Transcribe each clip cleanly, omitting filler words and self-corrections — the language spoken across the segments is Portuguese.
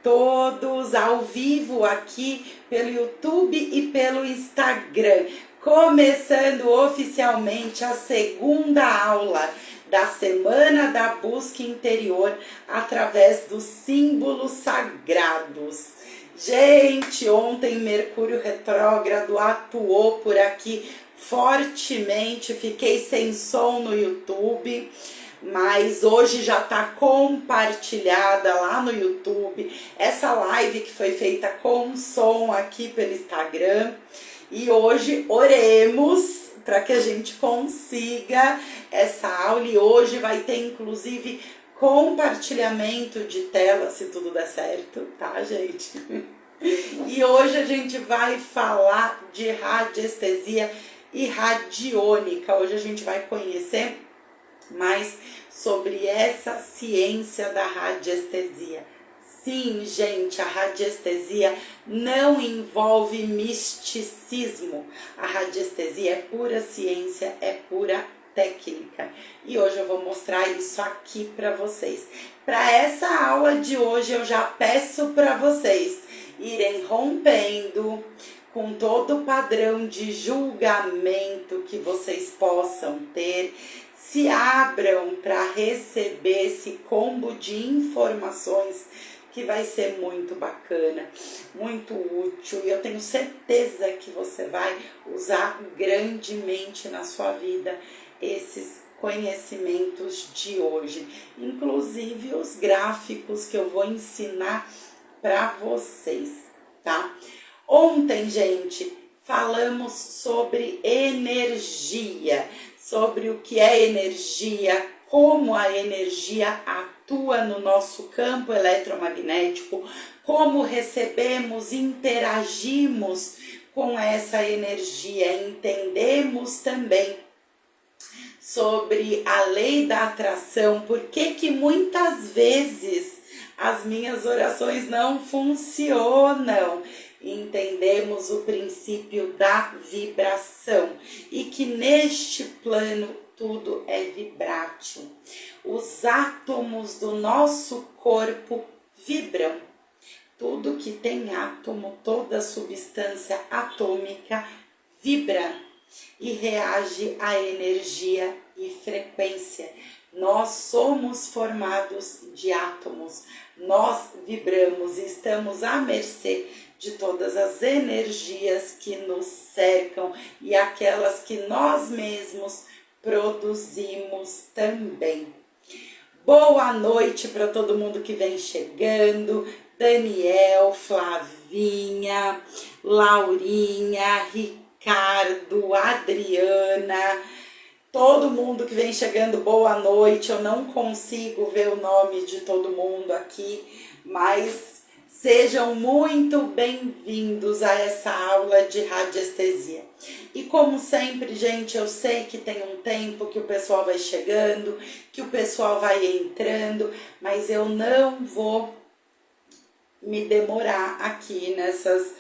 todos, ao vivo aqui pelo YouTube e pelo Instagram. Começando oficialmente a segunda aula da Semana da Busca Interior através dos símbolos sagrados. Gente, ontem Mercúrio retrógrado atuou por aqui fortemente, fiquei sem som no YouTube, mas hoje já está compartilhada lá no YouTube essa live que foi feita com som aqui pelo Instagram. E hoje oremos para que a gente consiga essa aula, e hoje vai ter inclusive compartilhamento de tela, se tudo der certo, tá, gente? E hoje a gente vai falar de radiestesia e radiônica. Hoje a gente vai conhecer mais sobre essa ciência da radiestesia. Sim, gente, a radiestesia não envolve misticismo. A radiestesia é pura ciência, é pura técnica. E hoje eu vou mostrar isso aqui para vocês. Para essa aula de hoje eu já peço para vocês irem rompendo com todo o padrão de julgamento que vocês possam ter. Se abram para receber esse combo de informações que vai ser muito bacana, muito útil, e eu tenho certeza que você vai usar grandemente na sua vida esses conhecimentos de hoje, inclusive os gráficos que eu vou ensinar para vocês, tá? Ontem, gente, falamos sobre energia, sobre o que é energia, como a energia atua no nosso campo eletromagnético, como recebemos, interagimos com essa energia, entendemos também sobre a lei da atração, por que muitas vezes as minhas orações não funcionam. Entendemos o princípio da vibração e que neste plano tudo é vibrátil. Os átomos do nosso corpo vibram. Tudo que tem átomo, toda substância atômica vibra e reage à energia e frequência. Nós somos formados de átomos, nós vibramos e estamos à mercê de todas as energias que nos cercam e aquelas que nós mesmos produzimos também. Boa noite para todo mundo que vem chegando. Daniel, Flavinha, Laurinha, Ricardo, Adriana, todo mundo que vem chegando, boa noite. Eu não consigo ver o nome de todo mundo aqui, mas sejam muito bem-vindos a essa aula de radiestesia. E como sempre, gente, eu sei que tem um tempo que o pessoal vai chegando, que o pessoal vai entrando, mas eu não vou me demorar aqui nessas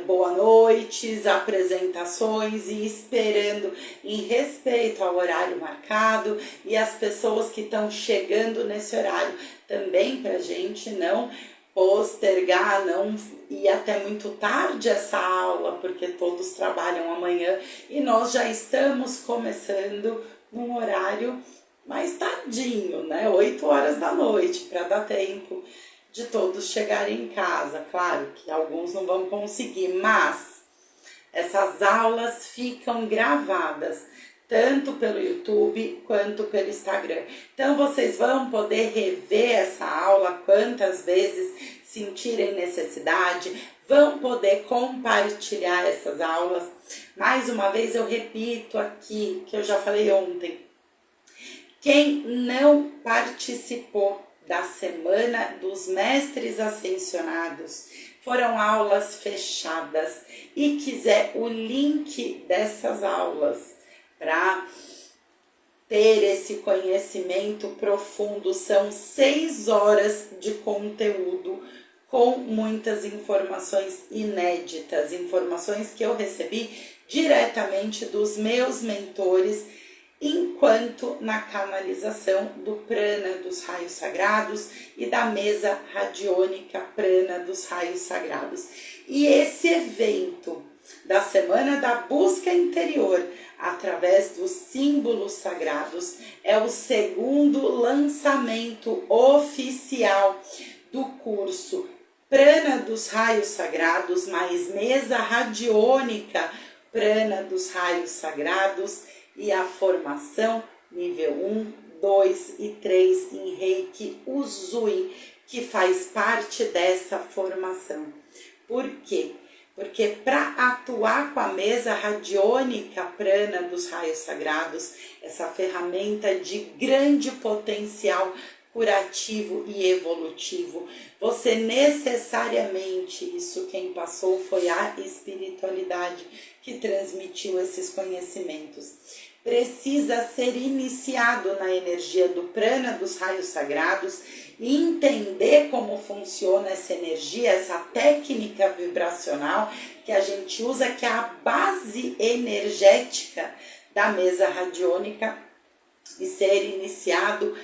boa noites, apresentações e esperando em respeito ao horário marcado e as pessoas que estão chegando nesse horário também, para a gente não postergar, não ir até muito tarde essa aula, porque todos trabalham amanhã e nós já estamos começando num horário mais tardinho, né? 8 horas da noite, para dar tempo de todos chegarem em casa. Claro que alguns não vão conseguir, mas essas aulas ficam gravadas tanto pelo YouTube quanto pelo Instagram. Então vocês vão poder rever essa aula quantas vezes sentirem necessidade, vão poder compartilhar essas aulas. Mais uma vez eu repito aqui, que eu já falei ontem, quem não participou da Semana dos Mestres Ascensionados, foram aulas fechadas, e quiser o link dessas aulas para ter esse conhecimento profundo, são 6 horas de conteúdo com muitas informações inéditas, informações que eu recebi diretamente dos meus mentores enquanto na canalização do prana dos raios sagrados e da mesa radiônica prana dos raios sagrados. E esse evento da Semana da Busca Interior, através dos símbolos sagrados, é o segundo lançamento oficial do curso Prana dos Raios Sagrados, mais mesa radiônica Prana dos Raios Sagrados e a formação nível 1, 2 e 3 em Reiki Usui, que faz parte dessa formação. Por quê? Porque para atuar com a mesa radiônica prana dos raios sagrados, essa ferramenta de grande potencial curativo e evolutivo, você necessariamente, isso quem passou foi a espiritualidade que transmitiu esses conhecimentos, precisa ser iniciado na energia do prana dos raios sagrados e entender como funciona essa energia, essa técnica vibracional que a gente usa, que é a base energética da mesa radiônica, e ser iniciado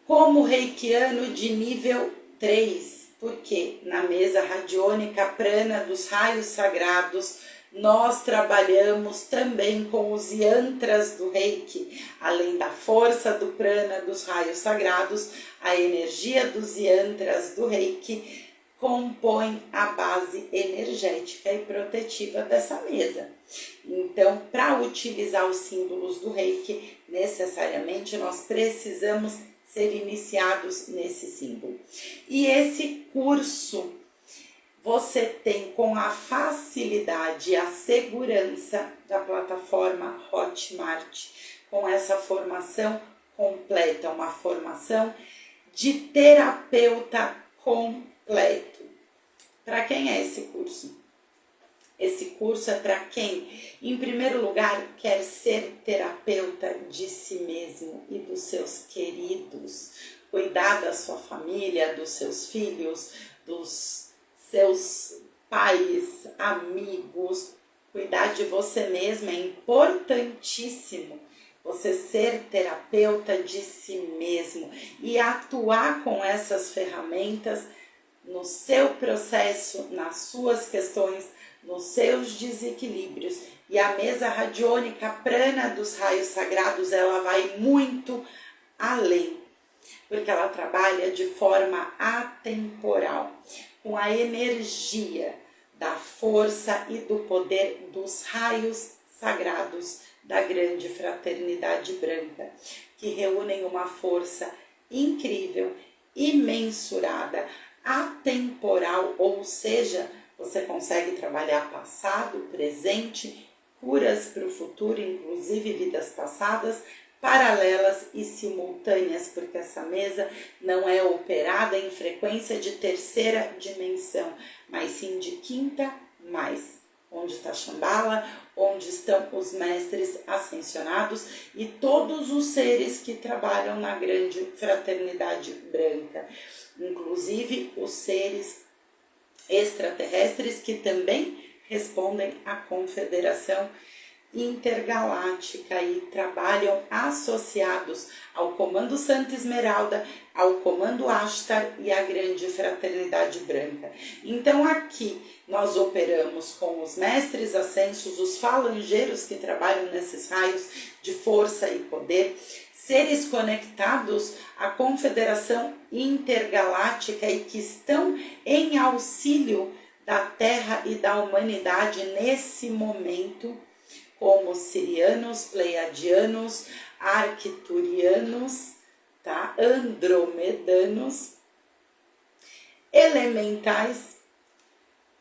como reikiano de nível 3, porque na mesa radiônica prana dos raios sagrados nós trabalhamos também com os yantras do Reiki, além da força do prana dos raios sagrados, a energia dos yantras do Reiki compõe a base energética e protetiva dessa mesa. Então, para utilizar os símbolos do Reiki, necessariamente nós precisamos ser iniciados nesse símbolo. E esse curso você tem com a facilidade e a segurança da plataforma Hotmart, com essa formação completa, uma formação de terapeuta completo. Para quem é esse curso? Esse curso é para quem, em primeiro lugar, quer ser terapeuta de si mesmo e dos seus queridos, cuidar da sua família, dos seus filhos, dos seus pais, amigos, cuidar de você mesmo é importantíssimo. Você ser terapeuta de si mesmo e atuar com essas ferramentas no seu processo, nas suas questões, nos seus desequilíbrios. E a mesa radiônica prana dos raios sagrados, ela vai muito além, porque ela trabalha de forma atemporal, com a energia da força e do poder dos raios sagrados da grande fraternidade branca, que reúnem uma força incrível, imensurada, atemporal, ou seja, você consegue trabalhar passado, presente, curas para o futuro, inclusive vidas passadas, paralelas e simultâneas, porque essa mesa não é operada em frequência de terceira dimensão, mas sim de quinta mais, onde está Shambhala, onde estão os mestres ascensionados e todos os seres que trabalham na grande fraternidade branca, inclusive os seres extraterrestres que também respondem à Confederação Intergaláctica e trabalham associados ao Comando Santa Esmeralda, ao Comando Ashtar e à Grande Fraternidade Branca. Então aqui nós operamos com os mestres ascensos, os falangeiros que trabalham nesses raios de força e poder, seres conectados à Confederação Intergaláctica e que estão em auxílio da Terra e da humanidade nesse momento, como sirianos, pleiadianos, arcturianos, tá? Andromedanos, elementais,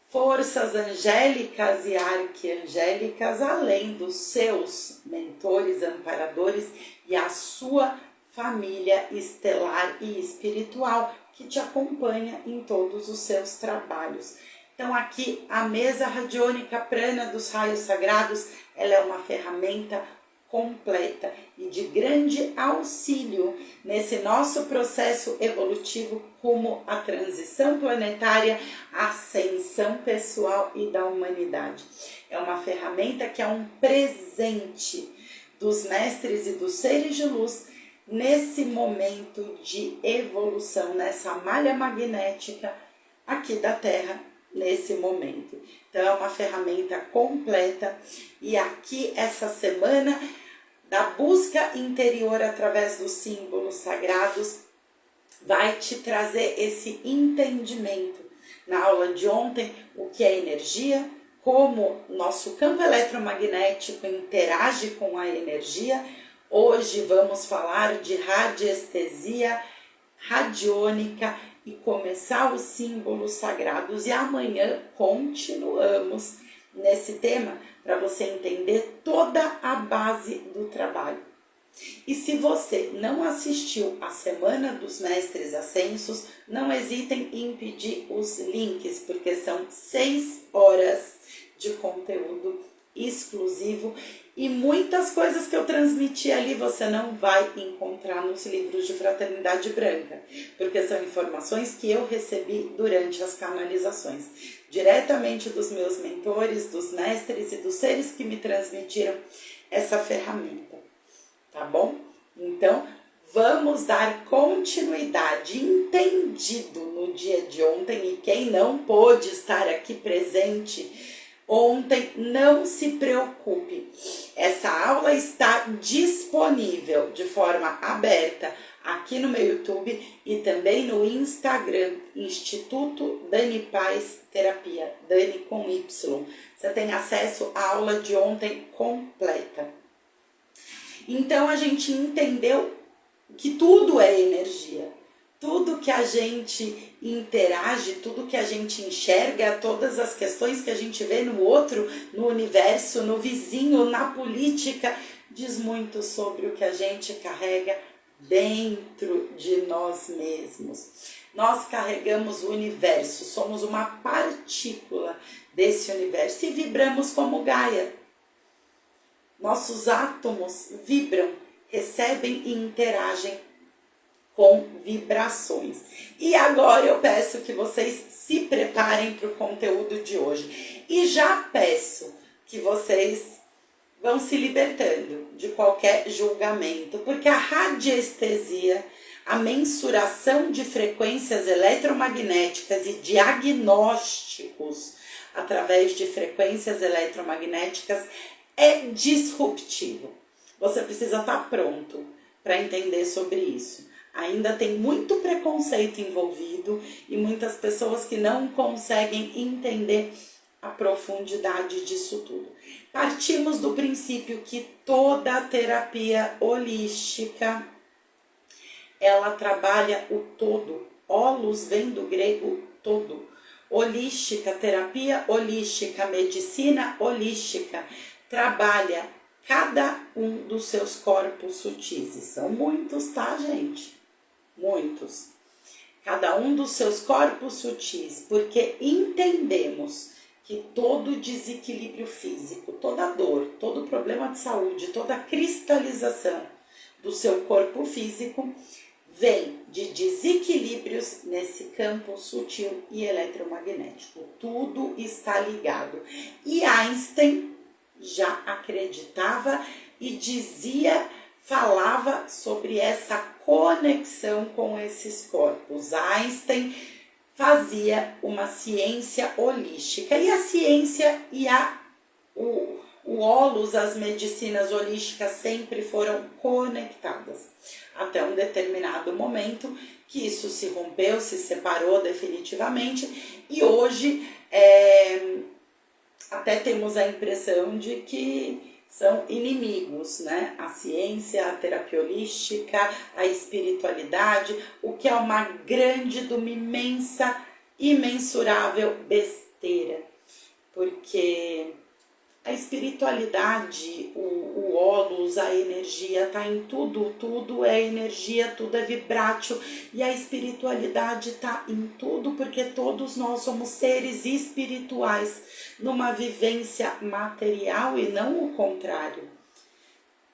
forças angélicas e arquiangélicas, além dos seus mentores, amparadores e a sua família estelar e espiritual que te acompanha em todos os seus trabalhos. Então aqui a mesa radiônica prana dos raios sagrados, ela é uma ferramenta completa e de grande auxílio nesse nosso processo evolutivo, como a transição planetária, a ascensão pessoal e da humanidade. É uma ferramenta que é um presente dos mestres e dos seres de luz nesse momento de evolução, nessa malha magnética aqui da Terra, nesse momento. Então é uma ferramenta completa e aqui essa semana da busca interior através dos símbolos sagrados vai te trazer esse entendimento. Na aula de ontem, o que é energia, como nosso campo eletromagnético interage com a energia. Hoje vamos falar de radiestesia radiônica e começar os símbolos sagrados. E amanhã continuamos nesse tema para você entender toda a base do trabalho. E se você não assistiu a Semana dos Mestres Ascensos, não hesitem em pedir os links, porque são 6 horas de conteúdo exclusivo e muitas coisas que eu transmiti ali você não vai encontrar nos livros de Fraternidade Branca, porque são informações que eu recebi durante as canalizações, diretamente dos meus mentores, dos mestres e dos seres que me transmitiram essa ferramenta, tá bom? Então, vamos dar continuidade, entendido no dia de ontem, e quem não pôde estar aqui presente ontem, não se preocupe, essa aula está disponível de forma aberta aqui no meu YouTube e também no Instagram, Instituto Dani Paz Terapia, Dani com Y. Você tem acesso à aula de ontem completa. Então a gente entendeu que tudo é energia. Tudo que a gente interage, tudo que a gente enxerga, todas as questões que a gente vê no outro, no universo, no vizinho, na política, diz muito sobre o que a gente carrega dentro de nós mesmos. Nós carregamos o universo, somos uma partícula desse universo e vibramos como Gaia. Nossos átomos vibram, recebem e interagem com vibrações. E agora eu peço que vocês se preparem para o conteúdo de hoje. E já peço que vocês vão se libertando de qualquer julgamento, porque a radiestesia, a mensuração de frequências eletromagnéticas e diagnósticos através de frequências eletromagnéticas é disruptivo. Você precisa estar pronto para entender sobre isso. Ainda tem muito preconceito envolvido e muitas pessoas que não conseguem entender a profundidade disso tudo. Partimos do princípio que toda terapia holística, ela trabalha o todo. Holos vem do grego todo. Holística, terapia holística, medicina holística, trabalha cada um dos seus corpos sutis. E são muitos, tá, gente? Muitos. Cada um dos seus corpos sutis, porque entendemos que todo desequilíbrio físico, toda dor, todo problema de saúde, toda cristalização do seu corpo físico vem de desequilíbrios nesse campo sutil e eletromagnético. Tudo está ligado. E Einstein já acreditava e dizia, falava sobre essa conexão com esses corpos. Einstein fazia uma ciência holística e a ciência e o holos, as medicinas holísticas sempre foram conectadas até um determinado momento que isso se rompeu, se separou definitivamente e hoje até temos a impressão de que são inimigos, né? A ciência, a terapia holística, a espiritualidade, o que é uma grande, uma imensa, imensurável besteira. Porque a espiritualidade, o holos, a energia, está em tudo, tudo é energia, tudo é vibrátil. E a espiritualidade está em tudo, porque todos nós somos seres espirituais, numa vivência material e não o contrário.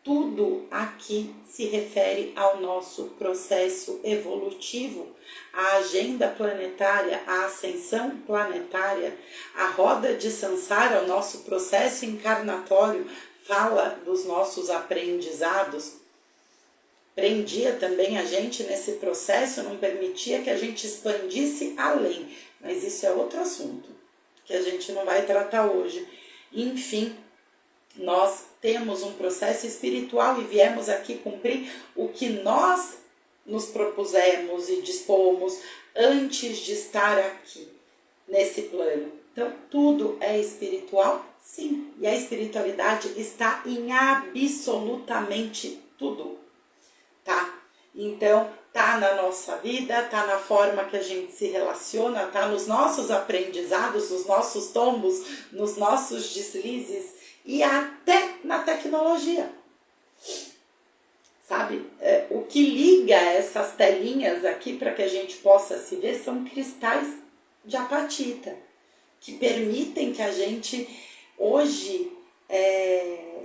Tudo aqui se refere ao nosso processo evolutivo, a agenda planetária, a ascensão planetária, a roda de Sansara, o nosso processo encarnatório, fala dos nossos aprendizados, prendia também a gente nesse processo, não permitia que a gente expandisse além. Mas isso é outro assunto, que a gente não vai tratar hoje. Enfim, nós temos um processo espiritual e viemos aqui cumprir o que nós nos propusemos e dispomos antes de estar aqui, nesse plano. Então, tudo é espiritual? Sim. E a espiritualidade está em absolutamente tudo, tá? Então, tá na nossa vida, tá na forma que a gente se relaciona, tá nos nossos aprendizados, nos nossos tombos, nos nossos deslizes e até na tecnologia. Sabe? O que liga essas telinhas aqui para que a gente possa se ver são cristais de apatita, que permitem que a gente hoje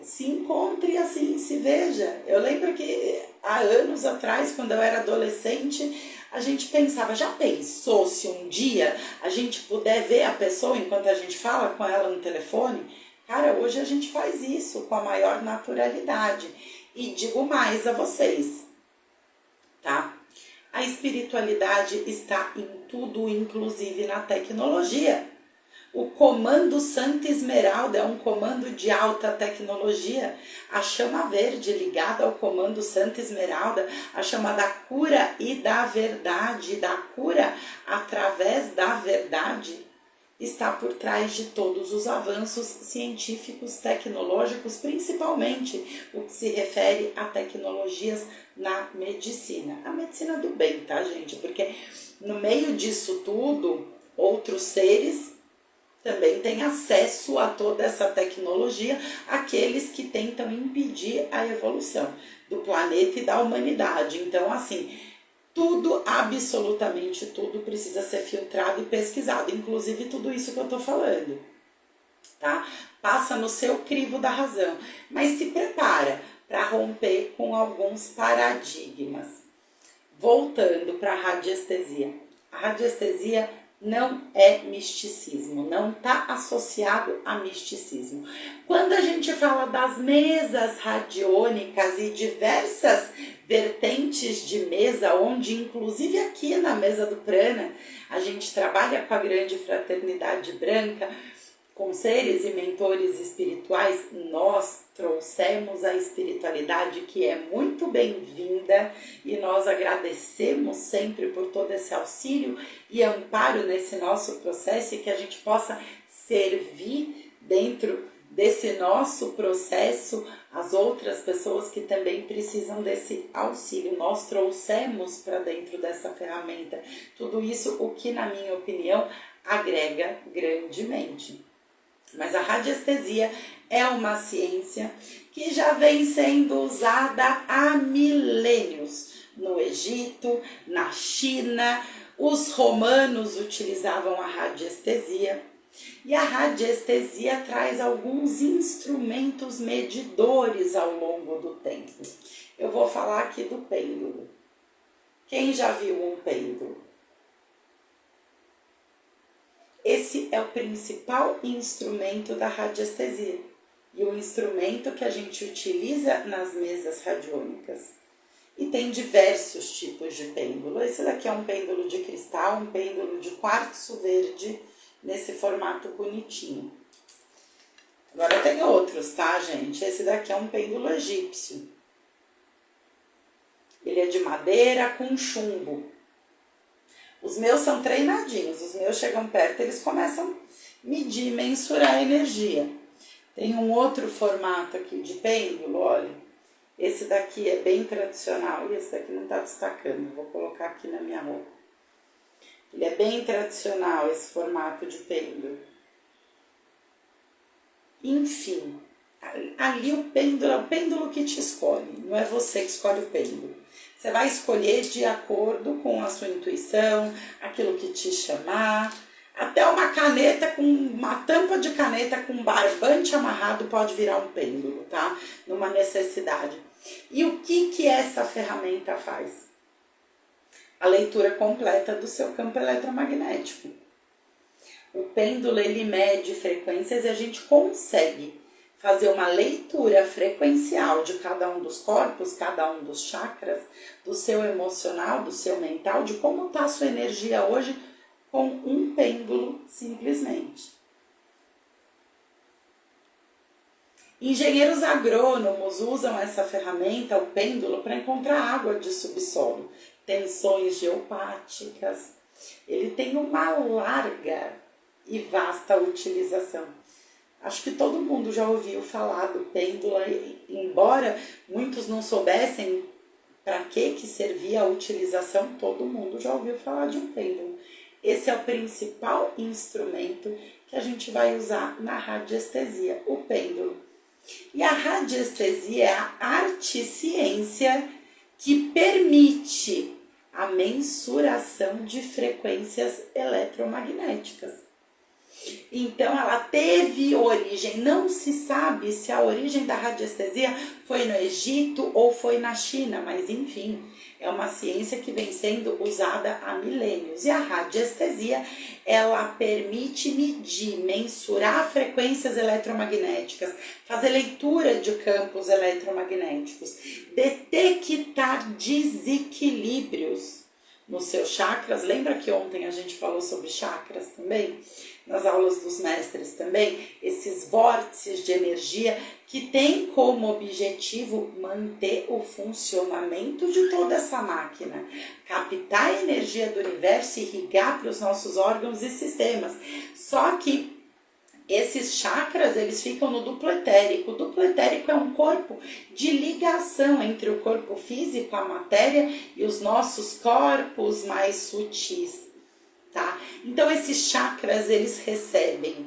se encontre assim, se veja. Eu lembro que há anos atrás, quando eu era adolescente, a gente pensava, já pensou se um dia a gente puder ver a pessoa enquanto a gente fala com ela no telefone? Cara, hoje a gente faz isso com a maior naturalidade. E digo mais a vocês, tá? A espiritualidade está em tudo, inclusive na tecnologia. O comando Santa Esmeralda é um comando de alta tecnologia. A chama verde ligada ao comando Santa Esmeralda, a chama da cura e da verdade, da cura através da verdade, está por trás de todos os avanços científicos, tecnológicos, principalmente o que se refere a tecnologias na medicina. A medicina do bem, tá, gente? Porque no meio disso tudo, outros seres também têm acesso a toda essa tecnologia, aqueles que tentam impedir a evolução do planeta e da humanidade. Então, assim, tudo, absolutamente tudo, precisa ser filtrado e pesquisado, inclusive tudo isso que eu tô falando, tá? Passa no seu crivo da razão, mas se prepara para romper com alguns paradigmas. Voltando para a radiestesia. A radiestesia não é misticismo, não está associado a misticismo. Quando a gente fala das mesas radiônicas e diversas vertentes de mesa, onde inclusive aqui na mesa do Prana, a gente trabalha com a grande fraternidade branca, com seres e mentores espirituais, nós trouxemos a espiritualidade, que é muito bem-vinda, e nós agradecemos sempre por todo esse auxílio e amparo nesse nosso processo, e que a gente possa servir dentro desse nosso processo as outras pessoas que também precisam desse auxílio. Nós trouxemos para dentro dessa ferramenta tudo isso, o que, na minha opinião, agrega grandemente. Mas a radiestesia é uma ciência que já vem sendo usada há milênios. No Egito, na China, os romanos utilizavam a radiestesia. E a radiestesia traz alguns instrumentos medidores ao longo do tempo. Eu vou falar aqui do pêndulo. Quem já viu um pêndulo? Esse é o principal instrumento da radiestesia e o instrumento que a gente utiliza nas mesas radiônicas. E tem diversos tipos de pêndulo. Esse daqui é um pêndulo de cristal, um pêndulo de quartzo verde, nesse formato bonitinho. Agora tem outros, tá, gente? Esse daqui é um pêndulo egípcio. Ele é de madeira com chumbo. Os meus são treinadinhos, os meus chegam perto, eles começam a medir, mensurar a energia. Tem um outro formato aqui de pêndulo, olha. Esse daqui é bem tradicional e esse daqui não está destacando, vou colocar aqui na minha roupa. Ele é bem tradicional, esse formato de pêndulo. Enfim, ali o pêndulo é o pêndulo que te escolhe, não é você que escolhe o pêndulo. Você vai escolher de acordo com a sua intuição, aquilo que te chamar. Até uma caneta, uma tampa de caneta com barbante amarrado pode virar um pêndulo, tá? Numa necessidade. E o que essa ferramenta faz? A leitura completa do seu campo eletromagnético. O pêndulo, ele mede frequências e a gente consegue fazer uma leitura frequencial de cada um dos corpos, cada um dos chakras, do seu emocional, do seu mental, de como está a sua energia hoje com um pêndulo simplesmente. Engenheiros agrônomos usam essa ferramenta, o pêndulo, para encontrar água de subsolo, tensões geopáticas. Ele tem uma larga e vasta utilização. Acho que todo mundo já ouviu falar do pêndulo, embora muitos não soubessem para que servia a utilização, todo mundo já ouviu falar de um pêndulo. Esse é o principal instrumento que a gente vai usar na radiestesia, o pêndulo. E a radiestesia é a arte e ciência que permite a mensuração de frequências eletromagnéticas. Então ela teve origem, não se sabe se a origem da radiestesia foi no Egito ou foi na China, mas enfim, é uma ciência que vem sendo usada há milênios. E a radiestesia, ela permite medir, mensurar frequências eletromagnéticas, fazer leitura de campos eletromagnéticos, detectar desequilíbrios nos seus chakras. Lembra que ontem a gente falou sobre chakras também? Nas aulas dos mestres também, esses vórtices de energia que tem como objetivo manter o funcionamento de toda essa máquina, captar a energia do universo e irrigar para os nossos órgãos e sistemas. Só que esses chakras, eles ficam no duplo etérico. O duplo etérico é um corpo de ligação entre o corpo físico, a matéria, e os nossos corpos mais sutis, tá? Então, esses chakras, eles recebem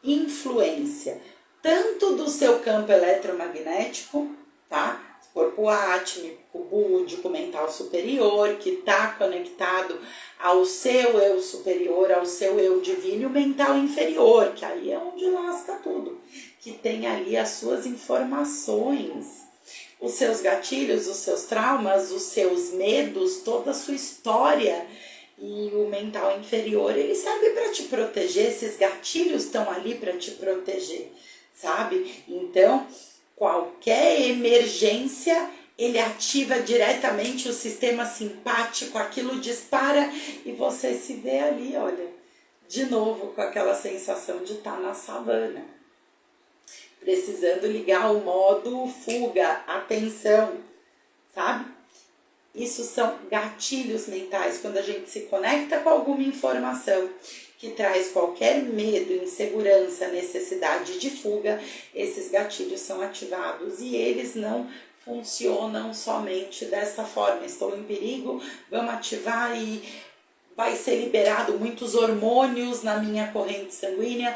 influência tanto do seu campo eletromagnético, tá? Corpo átmico, búdico, mental superior, que está conectado ao seu eu superior, ao seu eu divino, e o mental inferior, que aí é onde lasca tudo, que tem ali as suas informações, os seus gatilhos, os seus traumas, os seus medos, toda a sua história. E o mental inferior, ele serve para te proteger, esses gatilhos estão ali para te proteger, sabe? Então, qualquer emergência, ele ativa diretamente o sistema simpático, aquilo dispara e você se vê ali, olha, de novo com aquela sensação de estar na savana, precisando ligar o modo fuga, atenção, sabe? Isso são gatilhos mentais, quando a gente se conecta com alguma informação que traz qualquer medo, insegurança, necessidade de fuga, esses gatilhos são ativados e eles não funcionam somente dessa forma. Estou em perigo, vamos ativar e vai ser liberado muitos hormônios na minha corrente sanguínea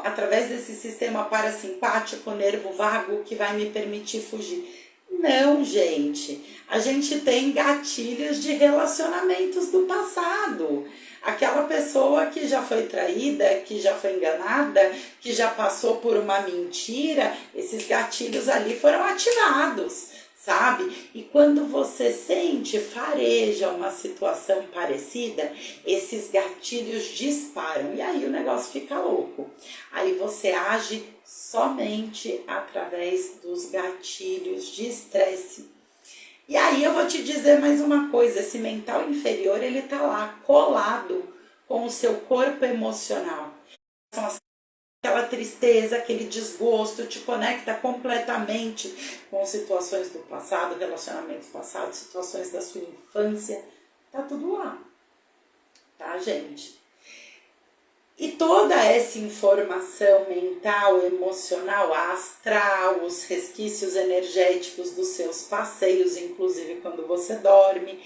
através desse sistema parasimpático, nervo vago, que vai me permitir fugir. Não, gente, a gente tem gatilhos de relacionamentos do passado. Aquela pessoa que já foi traída, que já foi enganada, que já passou por uma mentira, esses gatilhos ali foram ativados, sabe? E quando você sente, fareja uma situação parecida, esses gatilhos disparam e aí o negócio fica louco. Aí você age somente através dos gatilhos de estresse. E aí eu vou te dizer mais uma coisa, esse mental inferior, ele tá lá colado com o seu corpo emocional. Aquela tristeza, aquele desgosto te conecta completamente com situações do passado, relacionamentos passados, situações da sua infância, tá tudo lá, tá, gente? E toda essa informação mental, emocional, astral, os resquícios energéticos dos seus passeios, inclusive quando você dorme,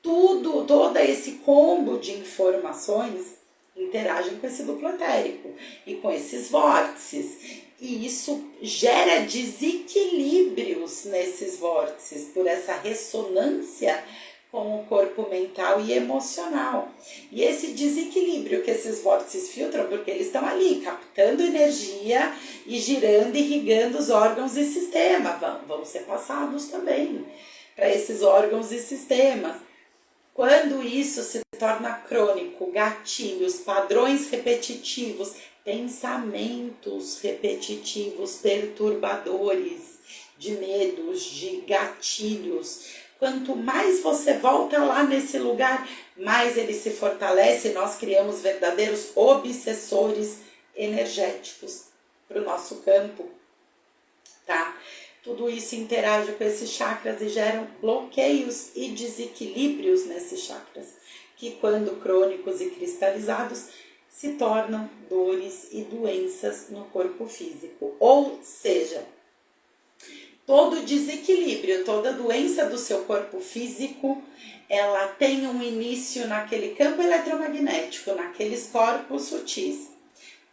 todo esse combo de informações interagem com esse duplo etérico e com esses vórtices. E isso gera desequilíbrios nesses vórtices, por essa ressonância com o corpo mental e emocional. E esse desequilíbrio que esses vórtices filtram, porque eles estão ali captando energia e girando e irrigando os órgãos e sistemas, vão ser passados também para esses órgãos e sistemas. Quando isso se torna crônico, gatilhos, padrões repetitivos, pensamentos repetitivos, perturbadores, de medos, de gatilhos. Quanto mais você volta lá nesse lugar, mais ele se fortalece. Nós criamos verdadeiros obsessores energéticos para o nosso campo, tá? Tudo isso interage com esses chakras e geram bloqueios e desequilíbrios nesses chakras, que quando crônicos e cristalizados, se tornam dores e doenças no corpo físico. Ou seja, todo desequilíbrio, toda doença do seu corpo físico, ela tem um início naquele campo eletromagnético, naqueles corpos sutis.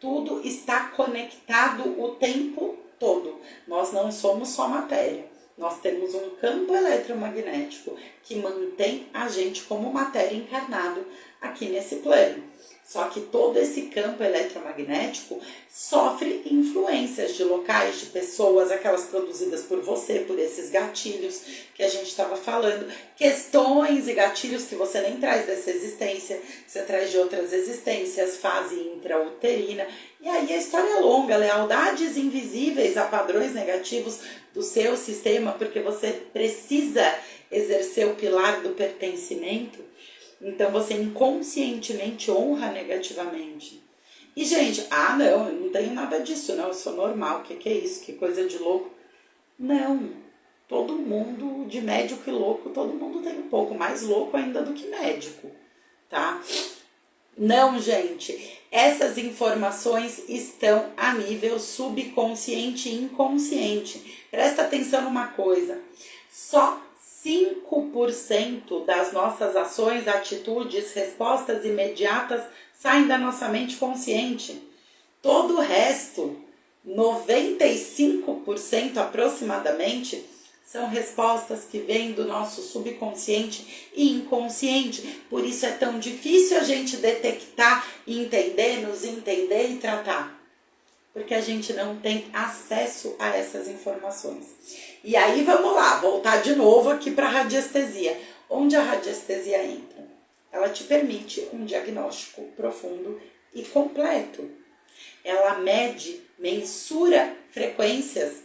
Tudo está conectado o tempo todo. Nós não somos só matéria. Nós temos um campo eletromagnético que mantém a gente como matéria encarnado aqui nesse plano. Só que todo esse campo eletromagnético sofre influências de locais, de pessoas, aquelas produzidas por você, por esses gatilhos que a gente estava falando, questões e gatilhos que você nem traz dessa existência, você traz de outras existências, fase intrauterina, e aí a história é longa, lealdades invisíveis a padrões negativos do seu sistema, porque você precisa exercer o pilar do pertencimento. Então, você inconscientemente honra negativamente. E, gente, não, eu não tenho nada disso, não, eu sou normal, o que é isso? Que coisa de louco. Não, todo mundo, de médico e louco, todo mundo tem um pouco, mais louco ainda do que médico, tá? Não, gente, essas informações estão a nível subconsciente e inconsciente. Presta atenção numa coisa, só 5% das nossas ações, atitudes, respostas imediatas saem da nossa mente consciente. Todo o resto, 95% aproximadamente, são respostas que vêm do nosso subconsciente e inconsciente. Por isso é tão difícil a gente detectar, entender, nos entender e tratar. Porque a gente não tem acesso a essas informações. E aí vamos lá, voltar de novo aqui para a radiestesia. Onde a radiestesia entra? Ela te permite um diagnóstico profundo e completo. Ela mede, mensura frequências.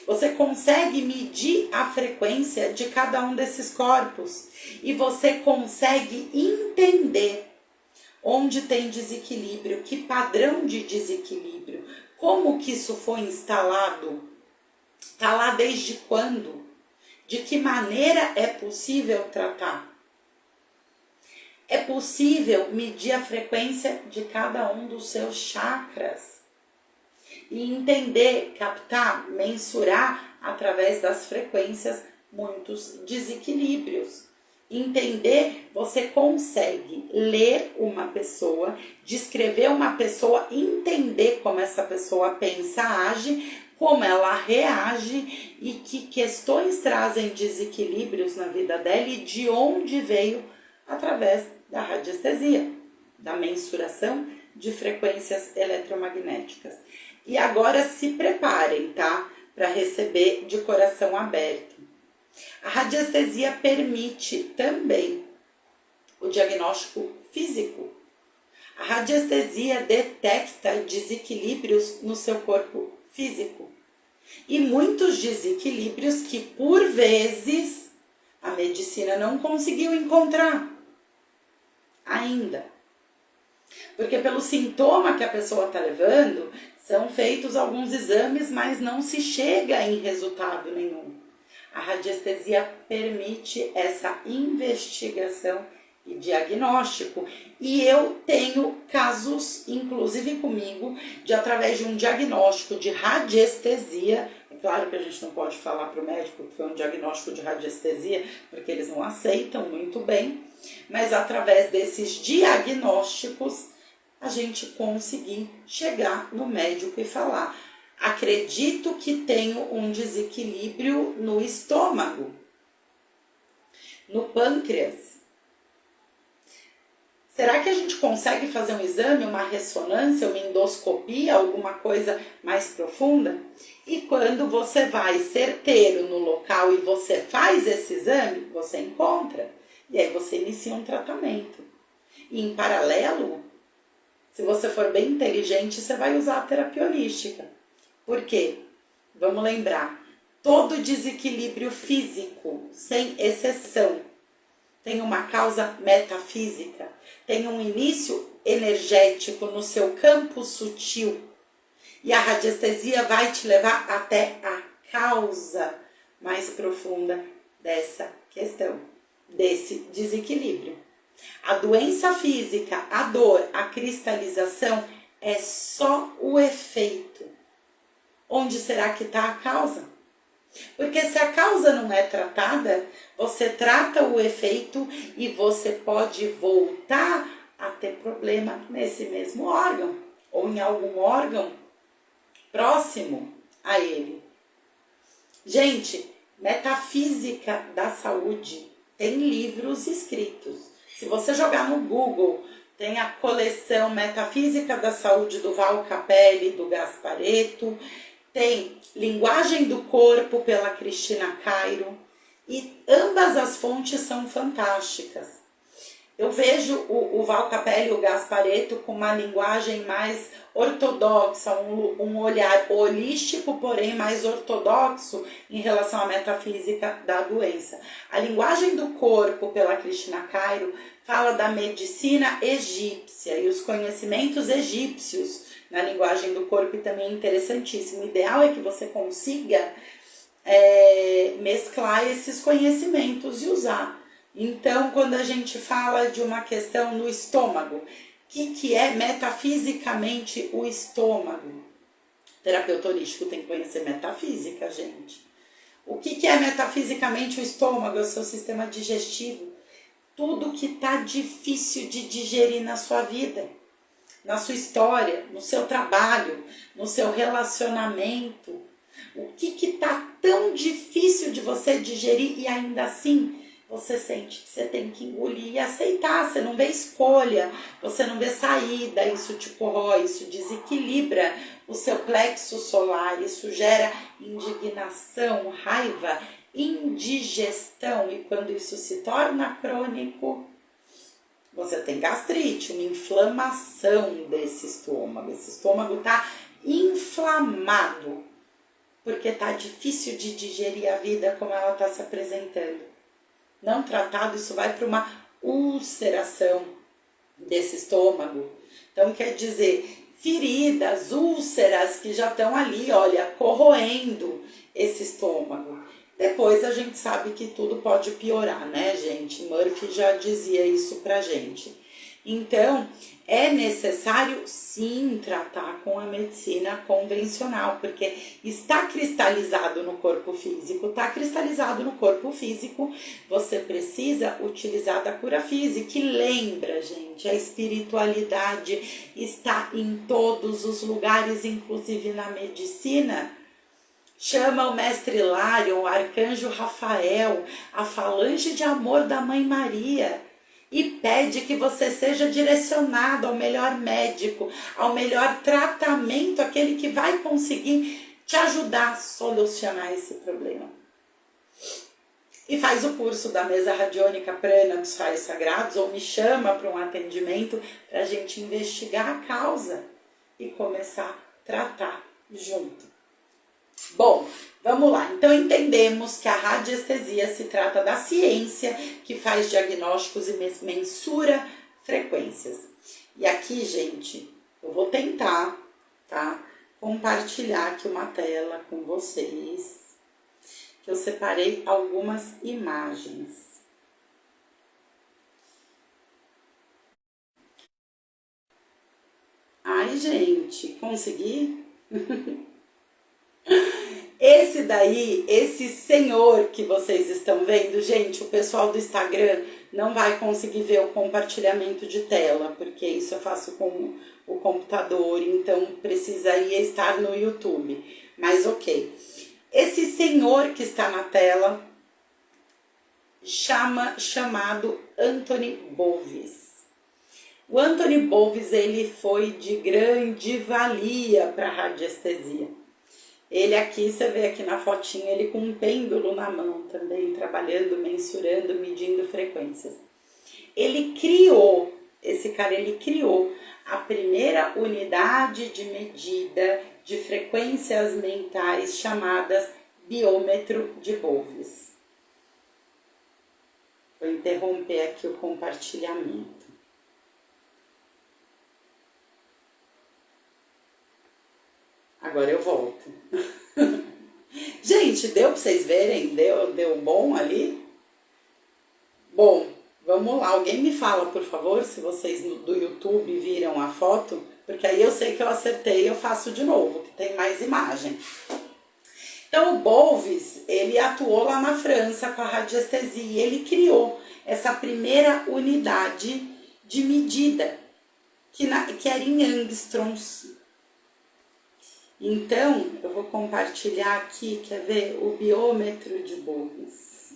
Você consegue medir a frequência de cada um desses corpos. E você consegue entender onde tem desequilíbrio, que padrão de desequilíbrio, como que isso foi instalado, está lá desde quando, de que maneira é possível tratar. É possível medir a frequência de cada um dos seus chakras e entender, captar, mensurar através das frequências muitos desequilíbrios. Entender, você consegue ler uma pessoa, descrever uma pessoa, entender como essa pessoa pensa, age, como ela reage e que questões trazem desequilíbrios na vida dela e de onde veio através da radiestesia, da mensuração de frequências eletromagnéticas. E agora se preparem, tá? Para receber de coração aberto. A radiestesia permite também o diagnóstico físico. A radiestesia detecta desequilíbrios no seu corpo físico. E muitos desequilíbrios que, por vezes, a medicina não conseguiu encontrar ainda. Porque pelo sintoma que a pessoa está levando, são feitos alguns exames, mas não se chega em resultado nenhum. A radiestesia permite essa investigação e diagnóstico. E eu tenho casos, inclusive comigo, de através de um diagnóstico de radiestesia. É claro que a gente não pode falar para o médico que foi um diagnóstico de radiestesia, porque eles não aceitam muito bem. Mas através desses diagnósticos, a gente conseguir chegar no médico e falar: acredito que tenho um desequilíbrio no estômago, no pâncreas. Será que a gente consegue fazer um exame, uma ressonância, uma endoscopia, alguma coisa mais profunda? E quando você vai certeiro no local e você faz esse exame, você encontra. E aí você inicia um tratamento. E em paralelo, Se você for bem inteligente, você vai usar a terapia holística. Por quê? Vamos lembrar, todo desequilíbrio físico, sem exceção, tem uma causa metafísica, tem um início energético no seu campo sutil. E a radiestesia vai te levar até a causa mais profunda dessa questão, desse desequilíbrio. A doença física, a dor, a cristalização é só o efeito. Onde será que está a causa? Porque se a causa não é tratada, você trata o efeito e você pode voltar a ter problema nesse mesmo órgão ou em algum órgão próximo a ele. Gente, Metafísica da Saúde tem livros escritos. Se você jogar no Google, tem a coleção Metafísica da Saúde do Val Capelli, do Gasparetto, tem Linguagem do Corpo pela Cristina Cairo, e ambas as fontes são fantásticas. Eu vejo o Val Capelli e o Gasparetto com uma linguagem mais ortodoxa, um olhar holístico, porém mais ortodoxo em relação à metafísica da doença. A Linguagem do Corpo, pela Cristina Cairo, fala da medicina egípcia e os conhecimentos egípcios na linguagem do corpo, e também é interessantíssimo. O ideal é que você consiga mesclar esses conhecimentos e usar. Então, quando a gente fala de uma questão no estômago, o que é metafisicamente o estômago? O terapeuta holístico tem que conhecer metafísica, gente. O que é metafisicamente o estômago? É o seu sistema digestivo. Tudo que está difícil de digerir na sua vida, na sua história, no seu trabalho, no seu relacionamento. O que está tão difícil de você digerir e ainda assim você sente que você tem que engolir e aceitar, você não vê escolha, você não vê saída, isso te corrói, isso desequilibra o seu plexo solar, isso gera indignação, raiva, indigestão, e quando isso se torna crônico, você tem gastrite, uma inflamação desse estômago. Esse estômago está inflamado, porque está difícil de digerir a vida como ela está se apresentando. Não tratado, isso vai para uma ulceração desse estômago. Então, quer dizer, feridas, úlceras que já estão ali, olha, corroendo esse estômago. Depois a gente sabe que tudo pode piorar, né, gente? Murphy já dizia isso pra gente. Então, é necessário sim tratar com a medicina convencional, porque está cristalizado no corpo físico, você precisa utilizar da cura física. E lembra, gente, a espiritualidade está em todos os lugares, inclusive na medicina. Chama o mestre Hilário, o arcanjo Rafael, a falange de amor da Mãe Maria, e pede que você seja direcionado ao melhor médico, ao melhor tratamento, aquele que vai conseguir te ajudar a solucionar esse problema. E faz o curso da mesa radiônica prana dos raios sagrados, ou me chama para um atendimento para a gente investigar a causa e começar a tratar junto. Bom, vamos lá. Então entendemos que a radiestesia se trata da ciência que faz diagnósticos e mensura frequências. E aqui, gente, eu vou tentar, tá, compartilhar aqui uma tela com vocês, que eu separei algumas imagens. Ai, gente, consegui? Esse daí, esse senhor que vocês estão vendo, gente, o pessoal do Instagram não vai conseguir ver o compartilhamento de tela, porque isso eu faço com o computador, então precisaria estar no YouTube. Mas ok. Esse senhor que está na tela, chamado Anthony Bovis. O Anthony Bovis, ele foi de grande valia para a radiestesia. Ele aqui, você vê aqui na fotinha, ele com um pêndulo na mão também, trabalhando, mensurando, medindo frequências. Esse cara, ele criou a primeira unidade de medida de frequências mentais chamadas biômetro de Bovis. Vou interromper aqui o compartilhamento. Agora eu volto. Gente, deu para vocês verem? Deu bom ali? Bom, vamos lá. Alguém me fala, por favor, se vocês do YouTube viram a foto, porque aí eu sei que eu acertei e eu faço de novo, que tem mais imagem. Então, o Bovis, ele atuou lá na França com a radiestesia e ele criou essa primeira unidade de medida, que era em angstroms. Então, eu vou compartilhar aqui, quer ver? O biômetro de Bovis.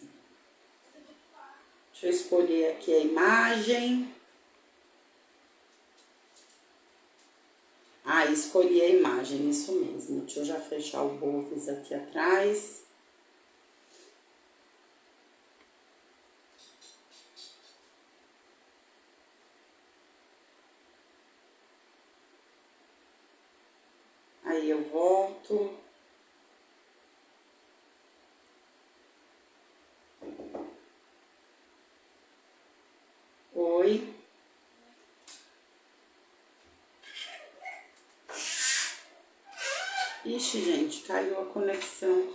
Deixa eu escolher aqui a imagem. Ah, escolhi a imagem, isso mesmo. Deixa eu já fechar o Bovis aqui atrás. Aí eu volto. Oi. Ixi, gente, caiu a conexão.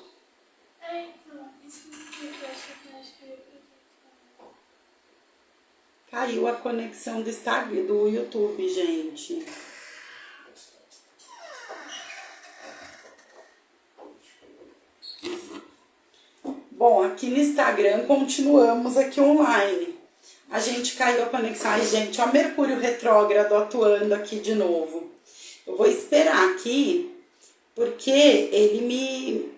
Caiu a conexão do Instagram, do YouTube, gente. Bom, aqui no Instagram continuamos aqui online. A gente caiu a conexão. Ai, gente, ó, Mercúrio retrógrado atuando aqui de novo. Eu vou esperar aqui, porque ele me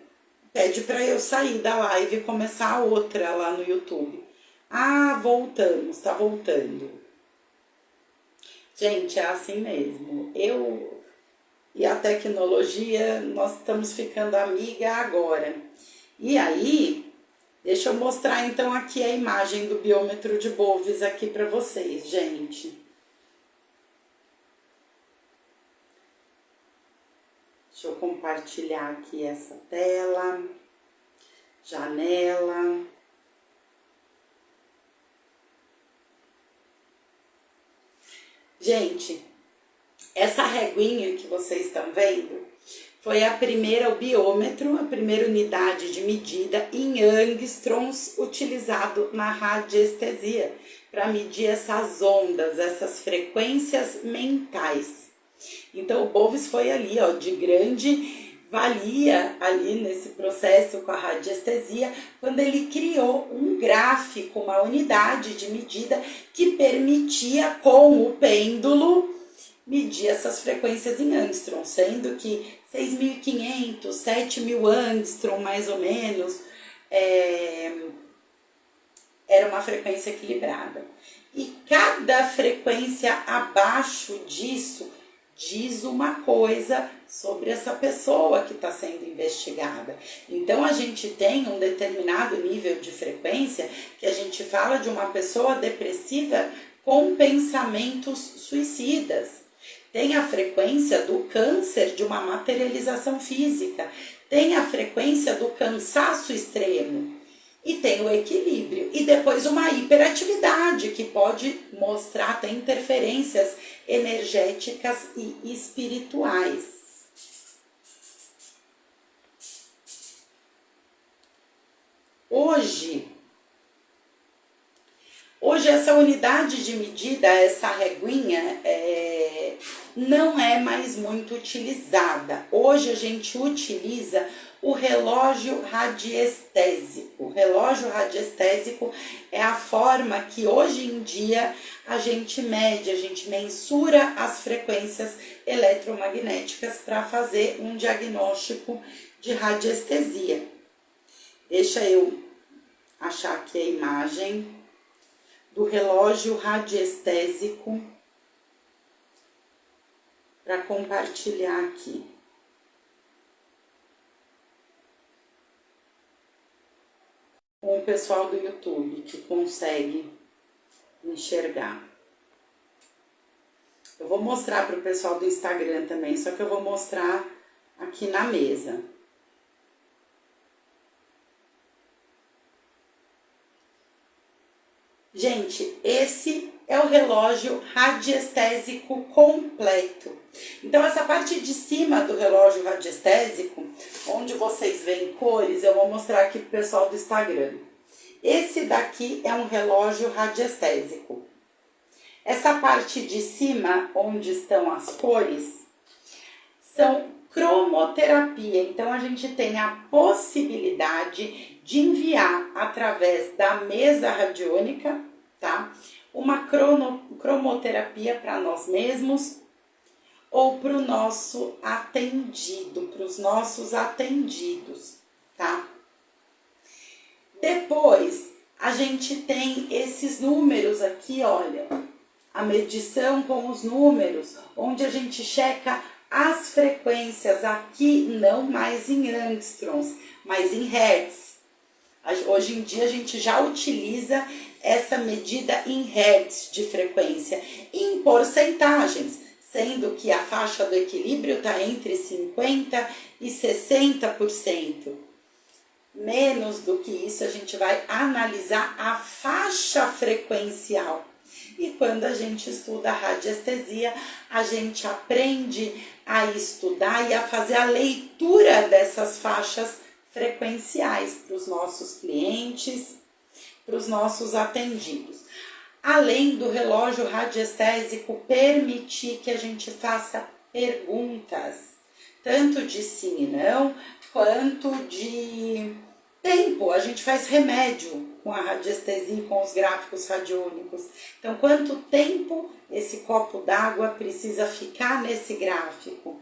pede para eu sair da live e começar a outra lá no YouTube. Ah, voltamos, tá voltando. Gente, é assim mesmo. Eu e a tecnologia, nós estamos ficando amiga agora. E aí, deixa eu mostrar então aqui a imagem do biômetro de Bovis aqui para vocês, gente. Deixa eu compartilhar aqui essa tela, janela. Gente, essa reguinha que vocês estão vendo foi a primeira, o biômetro, a primeira unidade de medida em angstroms utilizado na radiestesia para medir essas ondas, essas frequências mentais. Então o Bovis foi ali, ó, de grande valia ali nesse processo com a radiestesia, quando ele criou um gráfico, uma unidade de medida que permitia com o pêndulo medir essas frequências em angstrom, sendo que 6.500, 7.000 angstrom mais ou menos, era uma frequência equilibrada. E cada frequência abaixo disso diz uma coisa sobre essa pessoa que está sendo investigada. Então a gente tem um determinado nível de frequência que a gente fala de uma pessoa depressiva com pensamentos suicidas. Tem a frequência do câncer de uma materialização física, tem a frequência do cansaço extremo e tem o equilíbrio. E depois uma hiperatividade que pode mostrar até interferências energéticas e espirituais. Hoje essa unidade de medida, essa reguinha, não é mais muito utilizada. Hoje a gente utiliza o relógio radiestésico. O relógio radiestésico é a forma que hoje em dia a gente mede, a gente mensura as frequências eletromagnéticas para fazer um diagnóstico de radiestesia. Deixa eu achar aqui a imagem do relógio radiestésico para compartilhar aqui. Com o pessoal do YouTube que consegue enxergar. Eu vou mostrar para o pessoal do Instagram também, só que eu vou mostrar aqui na mesa. Gente, esse é o relógio radiestésico completo. Então, essa parte de cima do relógio radiestésico, onde vocês veem cores, eu vou mostrar aqui pro pessoal do Instagram. Esse daqui é um relógio radiestésico. Essa parte de cima, onde estão as cores, são cromoterapia. Então, a gente tem a possibilidade de enviar através da mesa radiônica, tá? Uma cromoterapia para nós mesmos ou para o nosso atendido, para os nossos atendidos, tá? Depois, a gente tem esses números aqui, olha, a medição com os números, onde a gente checa as frequências aqui, não mais em angstroms, mas em hertz. Hoje em dia a gente já utiliza essa medida em hertz de frequência, em porcentagens, sendo que a faixa do equilíbrio está entre 50% e 60%. Menos do que isso, a gente vai analisar a faixa frequencial. E quando a gente estuda a radiestesia, a gente aprende a estudar e a fazer a leitura dessas faixas frequenciais para os nossos clientes, para os nossos atendidos. Além do relógio radiestésico permitir que a gente faça perguntas, tanto de sim e não, quanto de tempo. A gente faz remédio com a radiestesia e com os gráficos radiônicos. Então, quanto tempo esse copo d'água precisa ficar nesse gráfico?